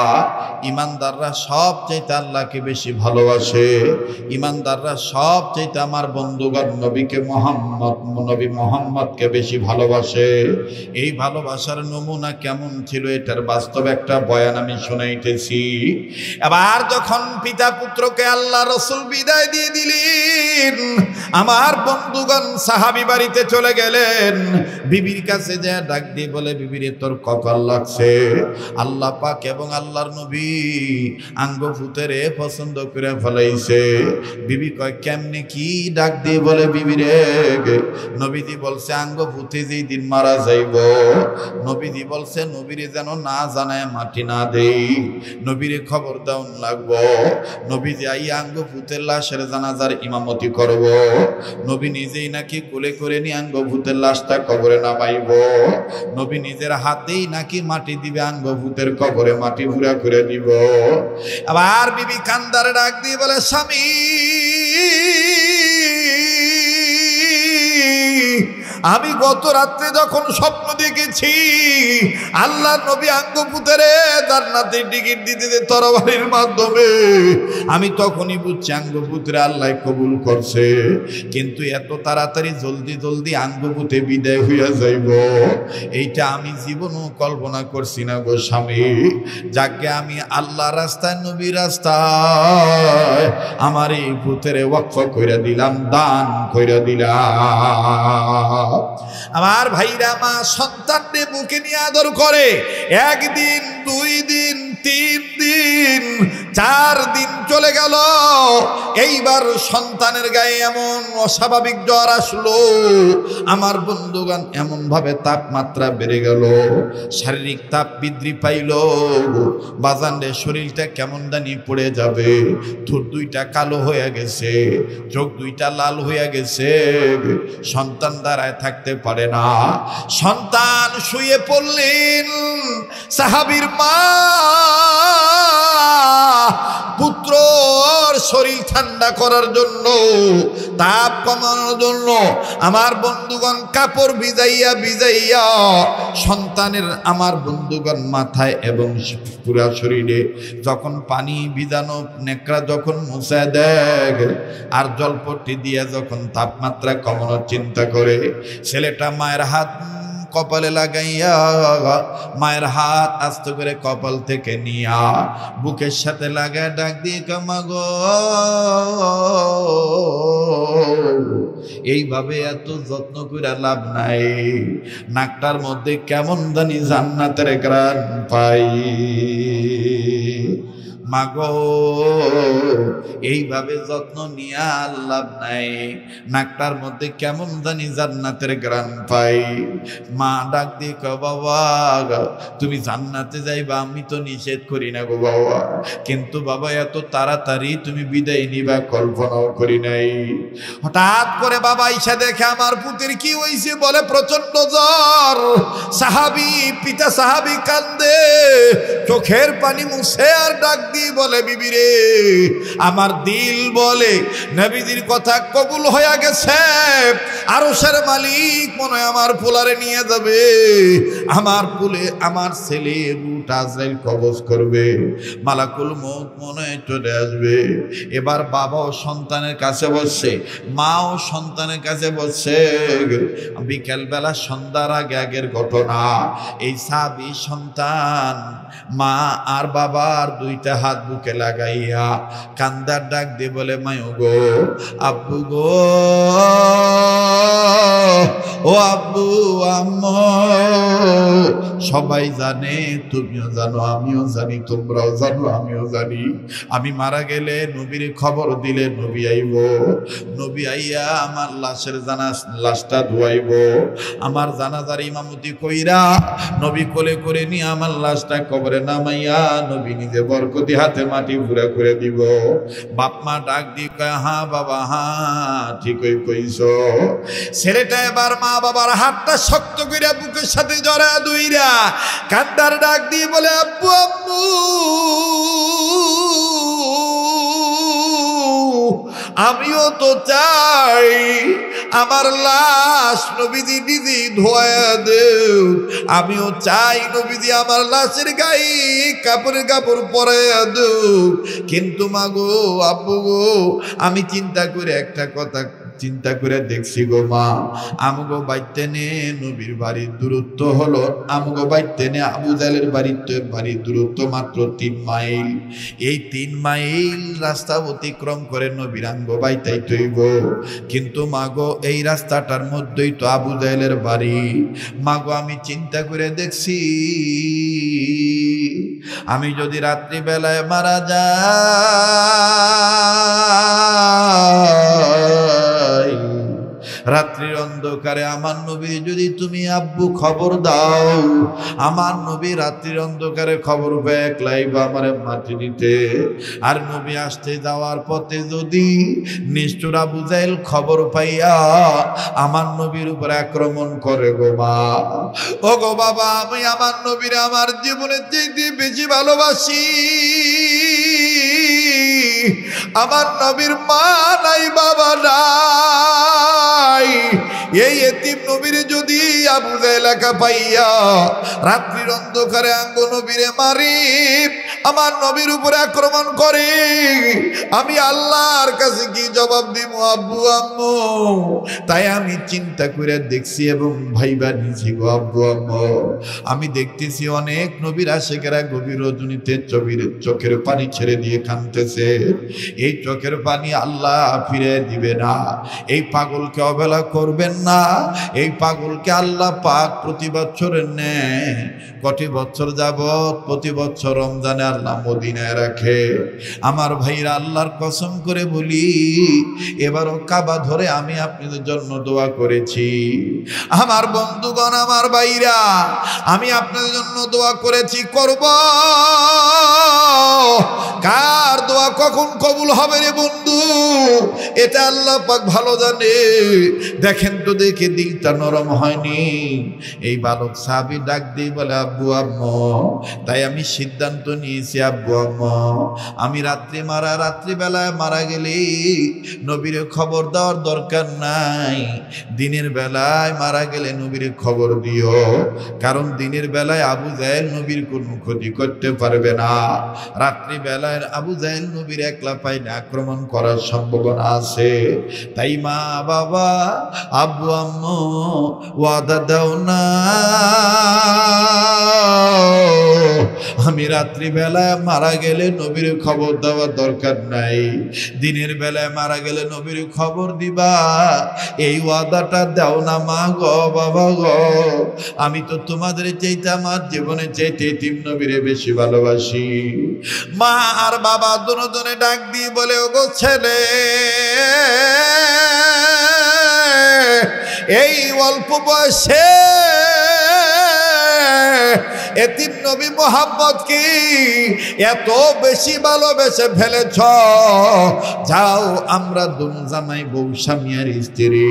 ইমানদাররা সব চাইতে আল্লাহকে বেশি ভালোবাসে, ইমানদাররা সব চাইতে আমার বন্ধুগণ নবীকে নবী মোহাম্মদকে বেশি ভালোবাসে। এই ভালোবাসার নমুনা কেমন ছিল এটার বাস্তব একটা বয়ান আমি শুনাইতেছি। এবার যখন পিতা পুত্রকে আল্লাহ রাসূল বিদায় দিয়ে দিলেন, আমার বন্ধুগণ সাহাবী বাড়িতে চলে চলে গেলেন। বিবির কাছে যে ডাক দিয়ে বলে, বিবিরে তোর কপাল লাগছে, আল্লাহ পাক এবং আল্লাহর নবী আঙ্গ ফুতেরে পছন্দ করে ফেলাইছে। বিবি কয় কেমনে কি? ডাক দিয়ে বলে, বিবিরে নবীজি বলছে আঙ্গ ফুতে যেই দিন মারা যাইব, নবীজি বলছে নবীরে যেন না জানায় মাটি না দেই, নবীরে খবর দাও লাগবো। নবীজি আইয়া আঙ্গ ফুতের লাশের জানাজার ইমামতি করব। নবী নিজেই নাকি কোলে করে নিয়ে আঙ্গ ভূতের লাশটা কবরে নামাইব। নবী নিজের হাতেই নাকি মাটি দিবে, আঙ্গ ভূতের কবরে মাটি ভুরা করে দিব। আবার বিবি কান্দারে ডাক দিয়ে বলে, স্বামী আমি গত রাত্রে যখন স্বপ্ন দেখেছি আল্লাহ নবী আঙ্গপুতেরে জান্নাতের টিকিট দিতে তরবারির মাধ্যমে, আমি তখনই বুঝছি আঙ্গপুত্রে আল্লাহ কবুল করছে। কিন্তু এত তাড়াতাড়ি জলদি জলদি আঙ্গপুতে বিদায় হইয়া যাইব এইটা আমি জীবনও কল্পনা করছি না গো স্বামী। যাকে আমি আল্লাহ রাস্তায় নবী রাস্তায় আমার এই পুত্রে ওয়াকফ কইরা দিলাম, দান কইরা দিলাম। আমার ভাইরা মা সন্তানকে বুকে নিয়ে আদর করে, একদিন, 2 দিন, 3 দিন, 4 দিন চলে গেল। এইবার সন্তানের গায়ে এমন অস্বাভাবিক জ্বর আসলো, আমার বন্ধুগণ এমন ভাবে তাপমাত্রা বেড়ে গেল, শারীরিক তাপ বৃদ্ধি পাইল। বাজানদের শরীরটা কেমন জানি পড়ে যাবে, ঠোঁট 2টা কালো হয়ে গেছে, চোখ 2টা লাল হয়ে গেছে। সন্তান দাঁড়ায় থাকতে পারে না। সন্তান শুয়ে পড়লেন। সাহাবীর মা পুত্রর শরীর ঠান্ডা করার জন্য, তাপ কমানোর জন্য আমার বন্ধুগণ কাপড় ভিজাইয়া ভিজাইয়া সন্তানের, আমার বন্ধুগণ মাথায় এবং পুরা শরীরে যখন পানি ভিজানো নেকড়া যখন মুছে দেয় আর জলপট্টি দিয়ে যখন তাপমাত্রা কমানোর চিন্তা করে, ছেলেটা মায়ের হাত কপালে লাগাইয়া মায়ের হাত আস্তে করে কপাল থেকে নিয়া বুকের সাথে লাগায় ডাক দিয়ে কামাগো, এইভাবে এত যত্ন করে লাভ নাই, নাকটার মধ্যে কেমন জানি জান্নাতের ঘ্রাণ পাই। মাগো এইভাবে যত্ন নিয়ে লাভ নাই, নাকটার মধ্যে কেমন জানি জান্নাতের ঘ্রাণ পাই। মা ডাক দিয়ে কও, বাবা তুমি জান্নাতে যাইবা, আমি তো নিষেধ করি না গো বাবা, কিন্তু বাবা এত তাড়াতাড়ি তুমি বিদায় নিবা কল্পনাও করি নাই। হঠাৎ করে বাবা ইসা দেখে আমার পুতের কি হইছে, বলে প্রচন্ড জ্বর। সাহাবী, পিতা সাহাবী কান্দে, চোখের পানি মুছে আর ডাক দিয়ে বলে, বিবি রে আমার দিল বলে নবীজির কথা কবুল হয়ে গেছে, আরশের মালিক মনে হয় আমার পোলারে নিয়ে যাবে, আমার পুলে আমার ছেলে রূহ আজরাইল কবজ করবে, মালাকুল মউত মনে হয় চলে আসবে। এবার বাবাও সন্তানের কাছে বসছে, মাও সন্তানের কাছে বসছে। বিকেল বেলা সন্ধ্যার আগে আগের ঘটনা, এই সাহাবী সন্তান মা আর বাবার 2টা হাত বুকে লাগাইয়া কান্দার ডাক দিয়ে বলে, মায়ো গো, আব্বু গো, ও আব্বু আম্মু, সবাই জানে, তুমিও জানো, আমিও জানি, তোমরাও জানো, আমিও জানি, আমি মারা গেলে নবীর খবর দিলে নবী আইব, নবী আইয়া আমার লাশটা ধোয়াইব, আমার জানাজার ইমামতি কইরা নবী কোলে করে নিয়ে আমার লাশটা কবরে নামাইয়া নবী নিজে বরকতি হাতে মাটি পুরা করে দিব। বাপ মা ডাক দিয়ে কয়, হ্যাঁ বাবা, হ্যাঁ ঠিকই কইছো। ছেলেটা এবার মা বাবার হাতটা শক্ত কইরা বুকের সাথে জড়া দুইরা কান্দার ডাক দিয়ে বলে, আব্বু আব্বু আমিও তো চাই আমার লাশ নবীজি নিজে ধোয়া দেও, আমিও চাই নবীজি আমার লাশের গায়ে কাপড় পরাইয়া দেও, কিন্তু মা গো, আব্বু গো, আমি চিন্তা করে একটা কথা চিন্তা করে দেখছি গো মা, আমগো বাইতে নে নবীর বাড়ির দূরত্ব হলো, আমগো বাইতে নে আবু জাহেলের বাড়ির দূরত্ব মাত্র 3 মাইল। এই 3 মাইল রাস্তা অতিক্রম করে নবীর আমগো বাইতেই তৈব, কিন্তু মাগো এই রাস্তাটার মধ্যেই তো আবু জাহেলের বাড়ি। মাগো আমি চিন্তা করে দেখছি, আমি যদি রাত্রিবেলায় মারা যাই, রাত্রির অন্ধকারে আমার নবী যদি তুমি আব্বু খবর দাও, আমার নবী রাত্রির অন্ধকারে খবর পেয়ে একলাই বা আমার মাটি দিতে, আর নবী আসতে যাওয়ার পথে যদি নিষ্ঠুর আবু জাহেল খবর পাইয়া আমার নবীর উপর আক্রমণ করে গো মা, ও গো বাবা, আমি আমার নবীর আমার জীবনের চেয়ে বেশি ভালোবাসি। আমার নবীর মা নাই, বাবা নাই, এই এতিম নবীর যদি আবু জাহেল একা পাইয়া রাত্রির অন্ধকারে আঙ্গ নবীরে মারি, আমার নবীর উপরে আক্রমণ করে, আমি আল্লাহর কাছে কি জবাব দিব আব্বু আম্মু? তাই আমি চিন্তা করে দেখছি এবং ভাইবা নিছি গো আব্বু আম্মু, আমি দেখতেছি অনেক নবীর আশিকেরা গভীর রজনীতে চোখের পানি ছেড়ে দিয়ে কাঁদতেছে। এই চোখের পানি আল্লাহ ফিরে দিবে না। এই পাগলকে অবহেলা করবেন না। এই পাগলকে আল্লাহ পাক প্রতি বছরের নেয়, কটি বছর যাবত প্রতি বছর রমজানে আল্লাহ মদিনায় রাখে। আমার ভাইরা, আল্লাহর কসম করে বলি, এবারও কাবা ধরে আমি আপনাদের জন্য দোয়া করেছি। আমার বন্ধুগণ, আমার ভাইরা, আমি আপনাদের জন্য দোয়া করেছি, করব। কার দোয়া কখন কবুল হবে রে বন্ধু, এটা আল্লাহ পাক ভালো জানে। দেখেন তো, দেখে দিলটা নরম হয়নি। এই বালক সাহাবী ডাক দিয়ে বলে, আব্বু আম্মু, তাই আমি সিদ্ধান্ত নিয়েছি আব্বু আম্মু, আমি রাত্রিবেলায় মারা গেলে নবীর খবর দেওয়ার দরকার নাই, দিনের বেলায় মারা গেলে নবীর খবর দিও, কারণ দিনের বেলায় আবু জাহেল নবীর কোনো ক্ষতি করতে পারবে না। রাত্রিবেলায় আবু জাহেল নবীর একলা পাইলে আক্রমণ করার সম্ভাবনা আছে। তাই মা বাবা, আব্বু আম্মু, ওয়াদা দাও না, আমি রাত্রিবেলায় মারা গেলে নবীর খবর দেওয়ার দরকার নাই, দিনের বেলায় মারা গেলে নবীর খবর দিবা, এই ওয়াদাটা দাও না মা গো বাবা গো। আমি তো তোমাদের চাইতে আমার জীবনের চাইতে এতিম নবীরে বেশি ভালোবাসি। মা আর বাবা দুজনে ডাক দিয়ে বলে, ওগো ছেলে, এই অল্প বয়সে এতিম নবী মুহাম্মদ কি এত বেশি ভালোবেসে ফেলেছ, যাও আমরা দুনো জামাই বউ স্বামী আর স্ত্রী,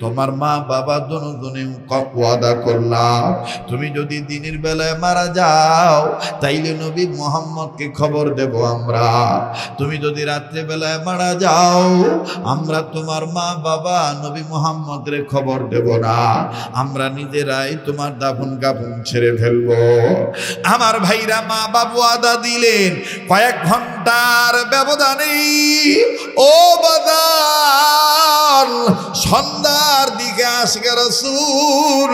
তোমার মা বাবা দুজনে ওয়াদা করলাম, তুমি যদি দিনের বেলায় মারা যাও তাইলে নবী মুহাম্মদকে খবর দেব আমরা, তুমি যদি রাত্রে বেলায় মারা যাও আমরা তোমার মা বাবা নবী মুহাম্মদের খবর দেব না, আমরা নিজেরাই তোমার দাফন কাফন ছেড়ে ফেলবো। আমার ভাইরা, মা বাবু আদা দিলেন। কয়েক ঘন্টার ব্যবধানে ও বাদাল সন্ধ্যার দিকে আশিকে রাসূল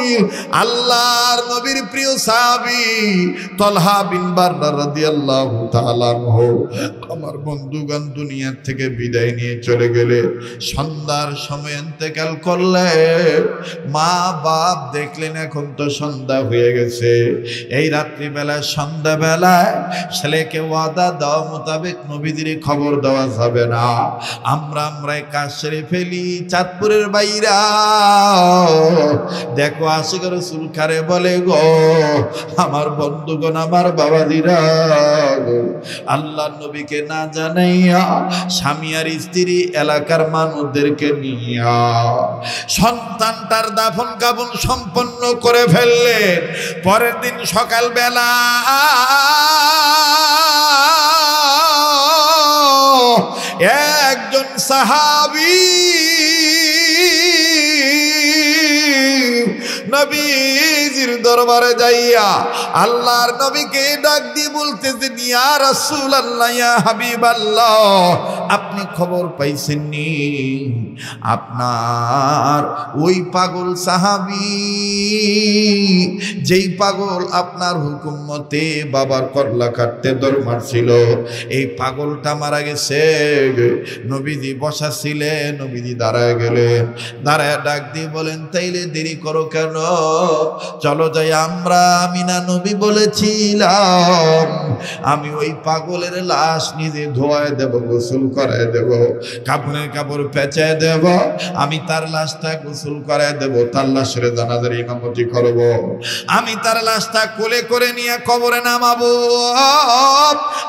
আল্লাহর নবীর প্রিয় সাহাবী তলহা বিন বাররা রাদিয়াল্লাহু তাআলা আনহু আমার বন্ধুগণ দুনিয়ার থেকে বিদায় নিয়ে চলে গেলে, সন্ধ্যার সময় ইন্তেকাল করলে, মা বাপ দেখলেন এখন তো সন্ধ্যা হয়ে গেছে, এই রাত্রিবেলায় সন্ধ্যাবেলায় ছেলেকে ওয়াদা দেওয়া মোতাবেক নবীদের খবর দেওয়া যাবে না, আমরা কাজ সেরে ফেলি। চাঁদপুরের বাইরা দেখো আশিক রাসূল কারে বলে গো, আমার বন্ধুগণ, আমার বাবাজিরা, আল্লাহ নবীকে না জানাইয়া স্বামী আর স্ত্রী এলাকার মানুষদেরকে নিয়া সন্তানটার দাফন কাফন সম্পন্ন করে ফেললেন। পরের দিন সকালবেলা একজন সাহাবী নবীজি নবীজির দরবারে যাইয়া আল্লাহর নবীকে ডাক দিয়ে বলতেছেন, ইয়া রাসূলুল্লাহ, ইয়া হাবিবাল্লাহ, আপনি খবর পাইছেননি আপনার ওই পাগল সাহাবী, যেই পাগল আপনার হুকুম মতে বাবার করলা কাটতে দর মারছিল, এই পাগলটা মারা গেছে। নবীজি বসা ছিলেন, নবীজি দাঁড়ায় গেলেন, দাঁড়ায় ডাক দিয়ে বলেন, তাইলে দেরি করো কেন, চলো যাই আমরা। আমি না নবী বলেছিলাম আমি ওই পাগলের লাশ নিজে ধোয়ায় দেব, গোসল করায় দেব, কাপড়ের কাপড় পেঁচায় দেব, আমি তার লাশটা গোসল করায় দেব, তার লাশের জানাজার ইমামতি করব, আমি তার লাশটা কোলে করে নিয়ে কবরে নামাবো,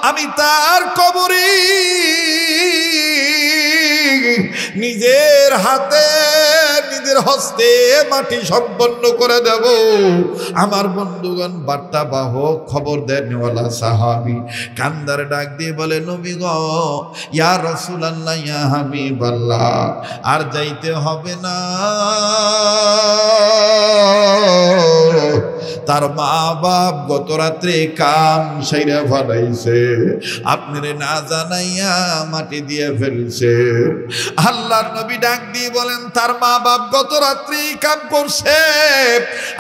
আমি তার কবরে নিজের হাতে নিজের হস্তে মাটি সম্পন্ন করে দেব। আমার বন্ধুগণ, বার্তা বাহক, খবর দেনওয়ালা সাহাবী কান্দার ডাক দিয়ে বলে, নবী গো, ইয়া রাসূলুল্লাহ, ইয়া হাবিবাল্লাহ, আর যাইতে হবে না। তার মা বাপ গত রাত্রে কাম সাইরা ফলাইছে, আপনারে না জানাইয়া মাটি দিয়ে ফেলছে। আল্লাহর নবী ডাক দিয়ে বলেন, তার মা বাপ গত রাত্রে কাম করছে,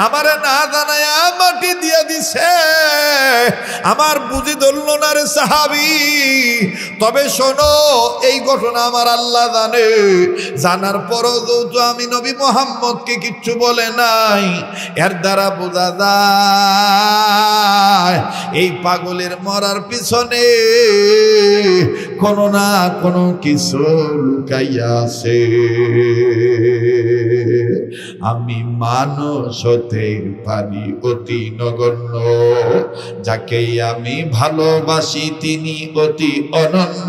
আমারে না জানাইয়া মাটি দিয়ে দিছে, আমার বুঝি ধরল না রে সাহাবী। তবে শোনো, এই ঘটনা আমার আল্লাহ জানে, জানার পরও যেহেতু আমি নবী মুহাম্মদকে কিচ্ছু বলে নাই, এর দ্বারা বোঝা যায় এই পাগলের মরার পিছনে কোনো না কোনো কিছু লুকাইয়া আছে। আমি মানুষ হতে পারি অতি নগণ্য, যাকে আমি ভালোবাসি তিনি অতি অনন্য।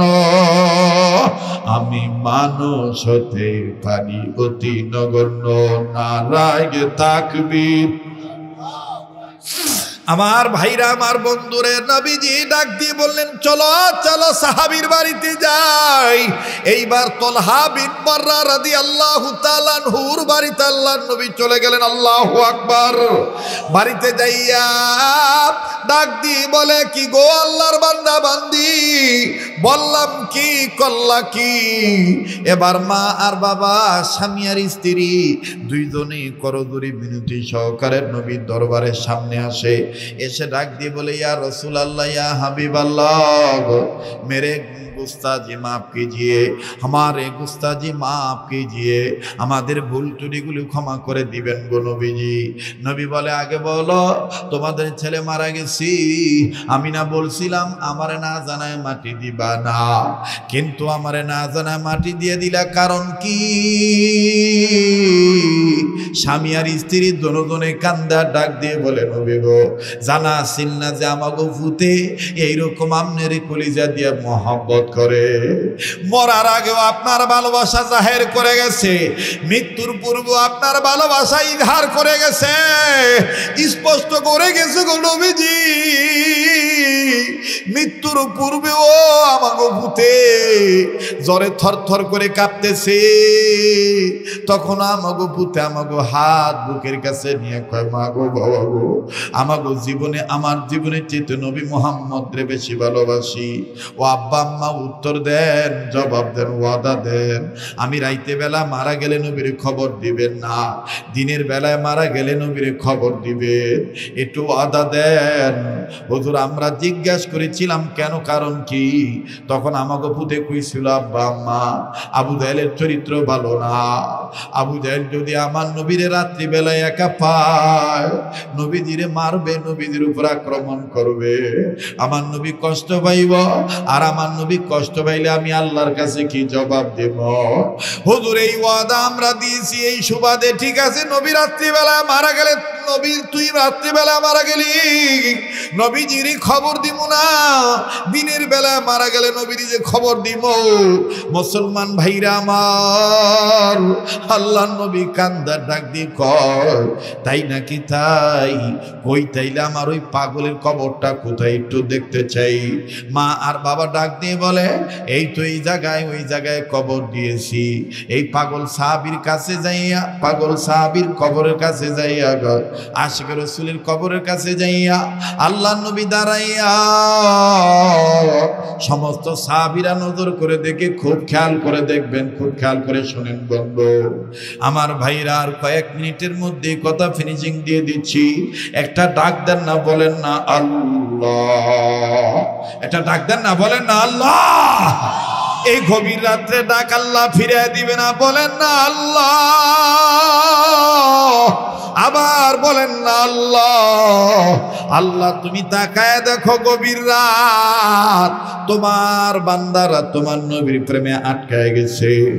আমি মানুষ হতে পারি অতি নগণ্য, নারায়ে তাকবীর। আমার ভাইরা, আমার বন্ধুরে, নবীজি ডাক দিয়ে বললেন, চলো চলো সাহাবীর বাড়িতে যাই। এইবার তালহা বিন বাররা রাদিয়াল্লাহু তাআলা আনহুর বাড়িতে আল্লাহর নবী চলে গেলেন। আল্লাহু আকবার। বাড়িতে যাইয়া ডাক দিয়ে বলে, কি গো আল্লাহর বান্দা বান্দি, বললাম কি করলা কি? এবার মা আর বাবা, স্বামী আর স্ত্রী দুইজনে করজোড়ে বিনতি সহকারে নবীর দরবারের সামনে আসে। এসে ডাক দিয়ে বলে, ইয়া রাসূলুল্লাহ, ইয়া হাবিবাল্লাহ, মেরে गुस्ताजी माफ कीजिए, हमारे गुस्ताजी माफ कीजिए, আমাদের ভুল ত্রুটিগুলো ক্ষমা করে দিবেন গো নবীজি। নবী বলে, আগে বলো তোমাদের ছেলে মারা গেছি, আমি না বলছিলাম আমারে না জানায় মাটি দিবা না, কিন্তু আমারে না জানায় মাটি দিয়ে দিলা, কারণ কি? স্বামী আর স্ত্রী দুজনে কান্দা ডাক দিয়ে বলে, নবী গো, জানা ছিল না যে আমাগো ফুতে এইরকম আমনের কলিজা দিয়ে মহব্বত করে, মরার আগেও আপনার ভালোবাসা জাহের করে গেছে, মৃত্যুর পূর্বে আপনার ভালোবাসা ইজহার করে গেছে, স্পষ্ট করে গেছে গো নবীজি। মৃত্যুর পূর্বেও আমাগো ভূতে জ্বরে থরথর করে কাঁপতেছে, তখন আমাগো ভূতে আমাগো হাত বুকের কাছে নিয়ে কয়, মা গো, বাবা গো, আমাগো জীবনে, আমার জীবনের চেয়ে নবী মুহাম্মদ রে বেশি ভালোবাসি। ও আব্বা আম্মা উত্তর দেন, জবাব দেন, ওয়াদা দেন, আমি রাইতে বেলা মারা গেলে নবীর খবর দিবেন না, দিনের বেলায় মারা গেলে নবীর খবর দিবেন, একটু ওয়াদা দেন। হুজুর, আমরা জিজ্ঞাসা করেছিলাম কেন, কারণ কি? তখন আমাকে পুতে কইছিল, আব্বা আম্মা, আবু জাহেলের চরিত্র ভালো না, আবু জাহেল যদি আমার নবীরে রাত্রিবেলায় একা পায়, নবীজিরে মারবে, নবীজির উপর আক্রমণ করবে, আমার নবী কষ্ট পাইব, আর আমার নবী কষ্ট পাইলে আমি আল্লাহর কাছে কি জবাব দেব? হুজুর, এই ওয়াদা আমরা দিয়েছি এই সুবাদে, ঠিক আছে নবী রাত্রিবেলা মারা গেলে, নবী তুই রাত্রিবেলা মারা গেলি, নবীজির খবর দিব না, দিনের বেলা মারা গেলে নবীর যে খবর দিব। মুসলমান ভাইরা আমার, আল্লাহর নবী কান্দার ডাক দিয়ে কয়, তাই নাকি? তাই কই, তাইলে আমার ওই পাগলের কবরটা কোথায় একটু দেখতে চাই। মা আর বাবা ডাক দিয়ে বলে, এই তো এই জায়গায়, ওই জায়গায় কবর দিয়েছি। এই পাগল সাহাবীর কাছে যাইয়া, পাগল সাহাবীর কবরের কাছে যাইয়া, আশিক রাসূলের কবরের কাছে যাইয়া আল্লাহর নবী দাঁড়াইয়া সমস্ত সাহাবীরা নজর করে দেখে, খুব খেয়াল করে দেখবেন, খুব খেয়াল করে শোনেন বন্ধু আমার ভাইরা। আর কয়েক মিনিটের মধ্যে কথা ফিনিশিং দিয়ে দিচ্ছি। একটা ডাক দেন না, বলেন না আল্লাহ। একটা ডাক দেন না, বলেন না আল্লাহ। এই গভীর রাত্রে ডাক আল্লাহ ফিরে দিবে না, বলেন না আল্লাহ। আবার বলেন না আল্লাহ। আল্লাহ তুমি তাকায় দেখো, গভীর রাত, তোমার বান্দারা তোমার নবীর প্রেমে আটকায় গেছে।